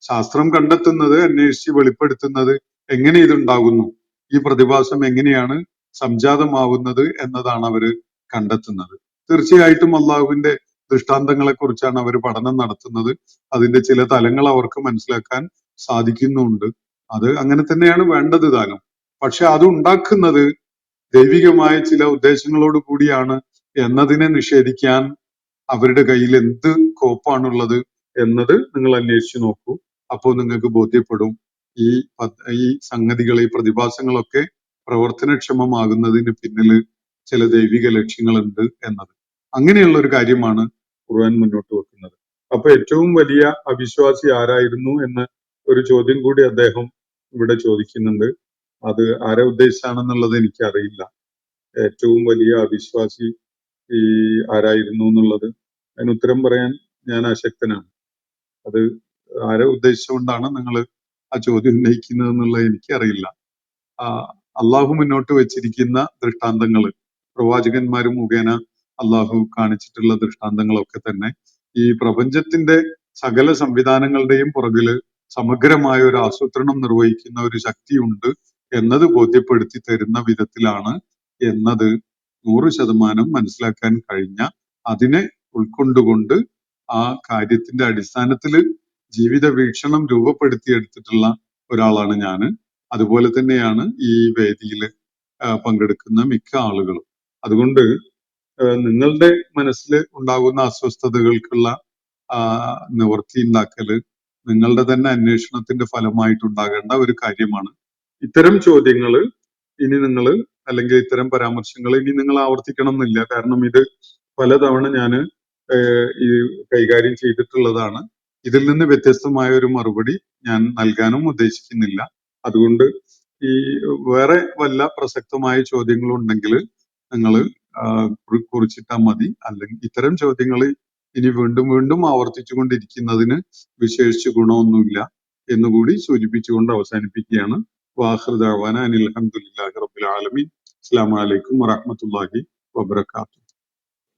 ശാസ്ത്രം കണ്ടെത്തുന്നത്, അന്വേഷിച്ച് വെളിപ്പെടുത്തുന്നത് എങ്ങനെ ഇതുണ്ടാകുന്നു, ഈ പ്രതിഭാസം എങ്ങനെയാണ് സംജാതമാവുന്നത് എന്നതാണ് അവര് കണ്ടെത്തുന്നത്. തീർച്ചയായിട്ടും അള്ളാഹുവിന്റെ ദൃഷ്ടാന്തങ്ങളെ കുറിച്ചാണ് അവർ പഠനം നടത്തുന്നത്. അതിന്റെ ചില തലങ്ങൾ അവർക്ക് മനസ്സിലാക്കാൻ സാധിക്കുന്നുണ്ട്. അത് അങ്ങനെ തന്നെയാണ് വേണ്ടത് താനും. പക്ഷെ അത് ഉണ്ടാക്കുന്നത് ദൈവികമായ ചില ഉദ്ദേശങ്ങളോട് കൂടിയാണ് എന്നതിനെ നിഷേധിക്കാൻ അവരുടെ കയ്യിൽ എന്ത് കോപ്പാണുള്ളത് എന്നത് നിങ്ങൾ അന്വേഷിച്ചു നോക്കൂ. അപ്പോൾ നിങ്ങൾക്ക് ബോധ്യപ്പെടും ഈ സംഗതികൾ, ഈ പ്രതിഭാസങ്ങളൊക്കെ പ്രവർത്തനക്ഷമമാകുന്നതിന് പിന്നില് ചില ദൈവിക ലക്ഷ്യങ്ങളുണ്ട് എന്നത്. അങ്ങനെയുള്ള ഒരു കാര്യമാണ് ഖുർആൻ മുന്നോട്ട് വെക്കുന്നത്. അപ്പൊ ഏറ്റവും വലിയ അവിശ്വാസി ആരായിരുന്നു എന്ന് ഒരു ചോദ്യം കൂടി അദ്ദേഹം ഇവിടെ ചോദിക്കുന്നുണ്ട്. അത് ആരെ ഉദ്ദേശിച്ചാണെന്നുള്ളത് എനിക്കറിയില്ല. ഏറ്റവും വലിയ അവിശ്വാസി ആരായിരുന്നു എന്നുള്ളത് അതിന് ഉത്തരം പറയാൻ ഞാൻ അശക്തനാണ്. അത് ആരെ ഉദ്ദേശിച്ചുകൊണ്ടാണ് നിങ്ങൾ ആ ചോദ്യം ഉന്നയിക്കുന്നത് എന്നുള്ളത് എനിക്കറിയില്ല. അള്ളാഹു മുന്നോട്ട് വെച്ചിരിക്കുന്ന ദൃഷ്ടാന്തങ്ങൾ, പ്രവാചകന്മാർ മുഖേന അള്ളാഹു കാണിച്ചിട്ടുള്ള ദൃഷ്ടാന്തങ്ങളൊക്കെ തന്നെ ഈ പ്രപഞ്ചത്തിന്റെ സകല സംവിധാനങ്ങളുടെയും പുറകില് സമഗ്രമായ ഒരു ആസൂത്രണം നിർവഹിക്കുന്ന ഒരു ശക്തിയുണ്ട് എന്നത് ബോധ്യപ്പെടുത്തി തരുന്ന വിധത്തിലാണ് എന്നത് 100% മനസ്സിലാക്കാൻ കഴിഞ്ഞ, അതിനെ ഉൾക്കൊണ്ടുകൊണ്ട് ആ കാര്യത്തിന്റെ അടിസ്ഥാനത്തിൽ ജീവിത വീക്ഷണം രൂപപ്പെടുത്തിയെടുത്തിട്ടുള്ള ഒരാളാണ് ഞാൻ. അതുപോലെ തന്നെയാണ് ഈ വേദിയിൽ പങ്കെടുക്കുന്ന മിക്ക ആളുകളും. അതുകൊണ്ട് നിങ്ങളുടെ മനസ്സിൽ ഉണ്ടാകുന്ന അസ്വസ്ഥതകൾക്കുള്ള നിവൃത്തി ഉണ്ടാക്കല് നിങ്ങളുടെ തന്നെ അന്വേഷണത്തിന്റെ ഫലമായിട്ടുണ്ടാകേണ്ട ഒരു കാര്യമാണ്. ഇത്തരം ചോദ്യങ്ങൾ ഇനി നിങ്ങൾ, അല്ലെങ്കിൽ ഇത്തരം പരാമർശങ്ങൾ ഇനി നിങ്ങൾ ആവർത്തിക്കണം എന്നില്ല. കാരണം ഇത് പലതവണ ഞാൻ ഈ കൈകാര്യം ചെയ്തിട്ടുള്ളതാണ്. ഇതിൽ നിന്ന് വ്യത്യസ്തമായ ഒരു മറുപടി ഞാൻ നൽകാനും ഉദ്ദേശിക്കുന്നില്ല. അതുകൊണ്ട് ഈ വേറെ വല്ല പ്രസക്തമായ ചോദ്യങ്ങളുണ്ടെങ്കിൽ നിങ്ങൾ കുറിച്ചിട്ടാൽ മതി. അല്ലെങ്കിൽ ഇത്തരം ചോദ്യങ്ങൾ ഇനി വീണ്ടും വീണ്ടും ആവർത്തിച്ചു കൊണ്ടിരിക്കുന്നതിന് വിശേഷിച്ച് ഗുണമൊന്നുമില്ല എന്നുകൂടി സൂചിപ്പിച്ചുകൊണ്ട് അവസാനിപ്പിക്കുകയാണ്. വാഖിറു ദഅ്വാനാ അനിൽ ഹംദുലില്ലാഹി റബ്ബിൽ ആലമീൻ. അസ്സലാമു അലൈക്കും വറഹ്മത്തുള്ളാഹി വബറകാതുഹു.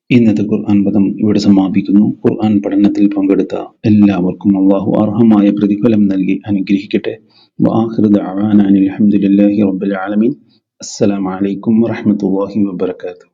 ഇന്നത്തെ ഖുർആൻ പദം ഇവിടെ സമാപിക്കുന്നു. ഖുർആൻ പഠനത്തിൽ പങ്കെടുത്ത എല്ലാവർക്കും അള്ളാഹു അർഹമായ പ്രതിഫലം നൽകി അനുഗ്രഹിക്കട്ടെ. വആഖിറു ദഅ്വാനാ അനിൽ ഹംദുലില്ലാഹി റബ്ബിൽ ആലമീൻ. അസ്സലാമു അലൈക്കും വറഹ്മത്തുള്ളാഹി വബറകാതുഹു.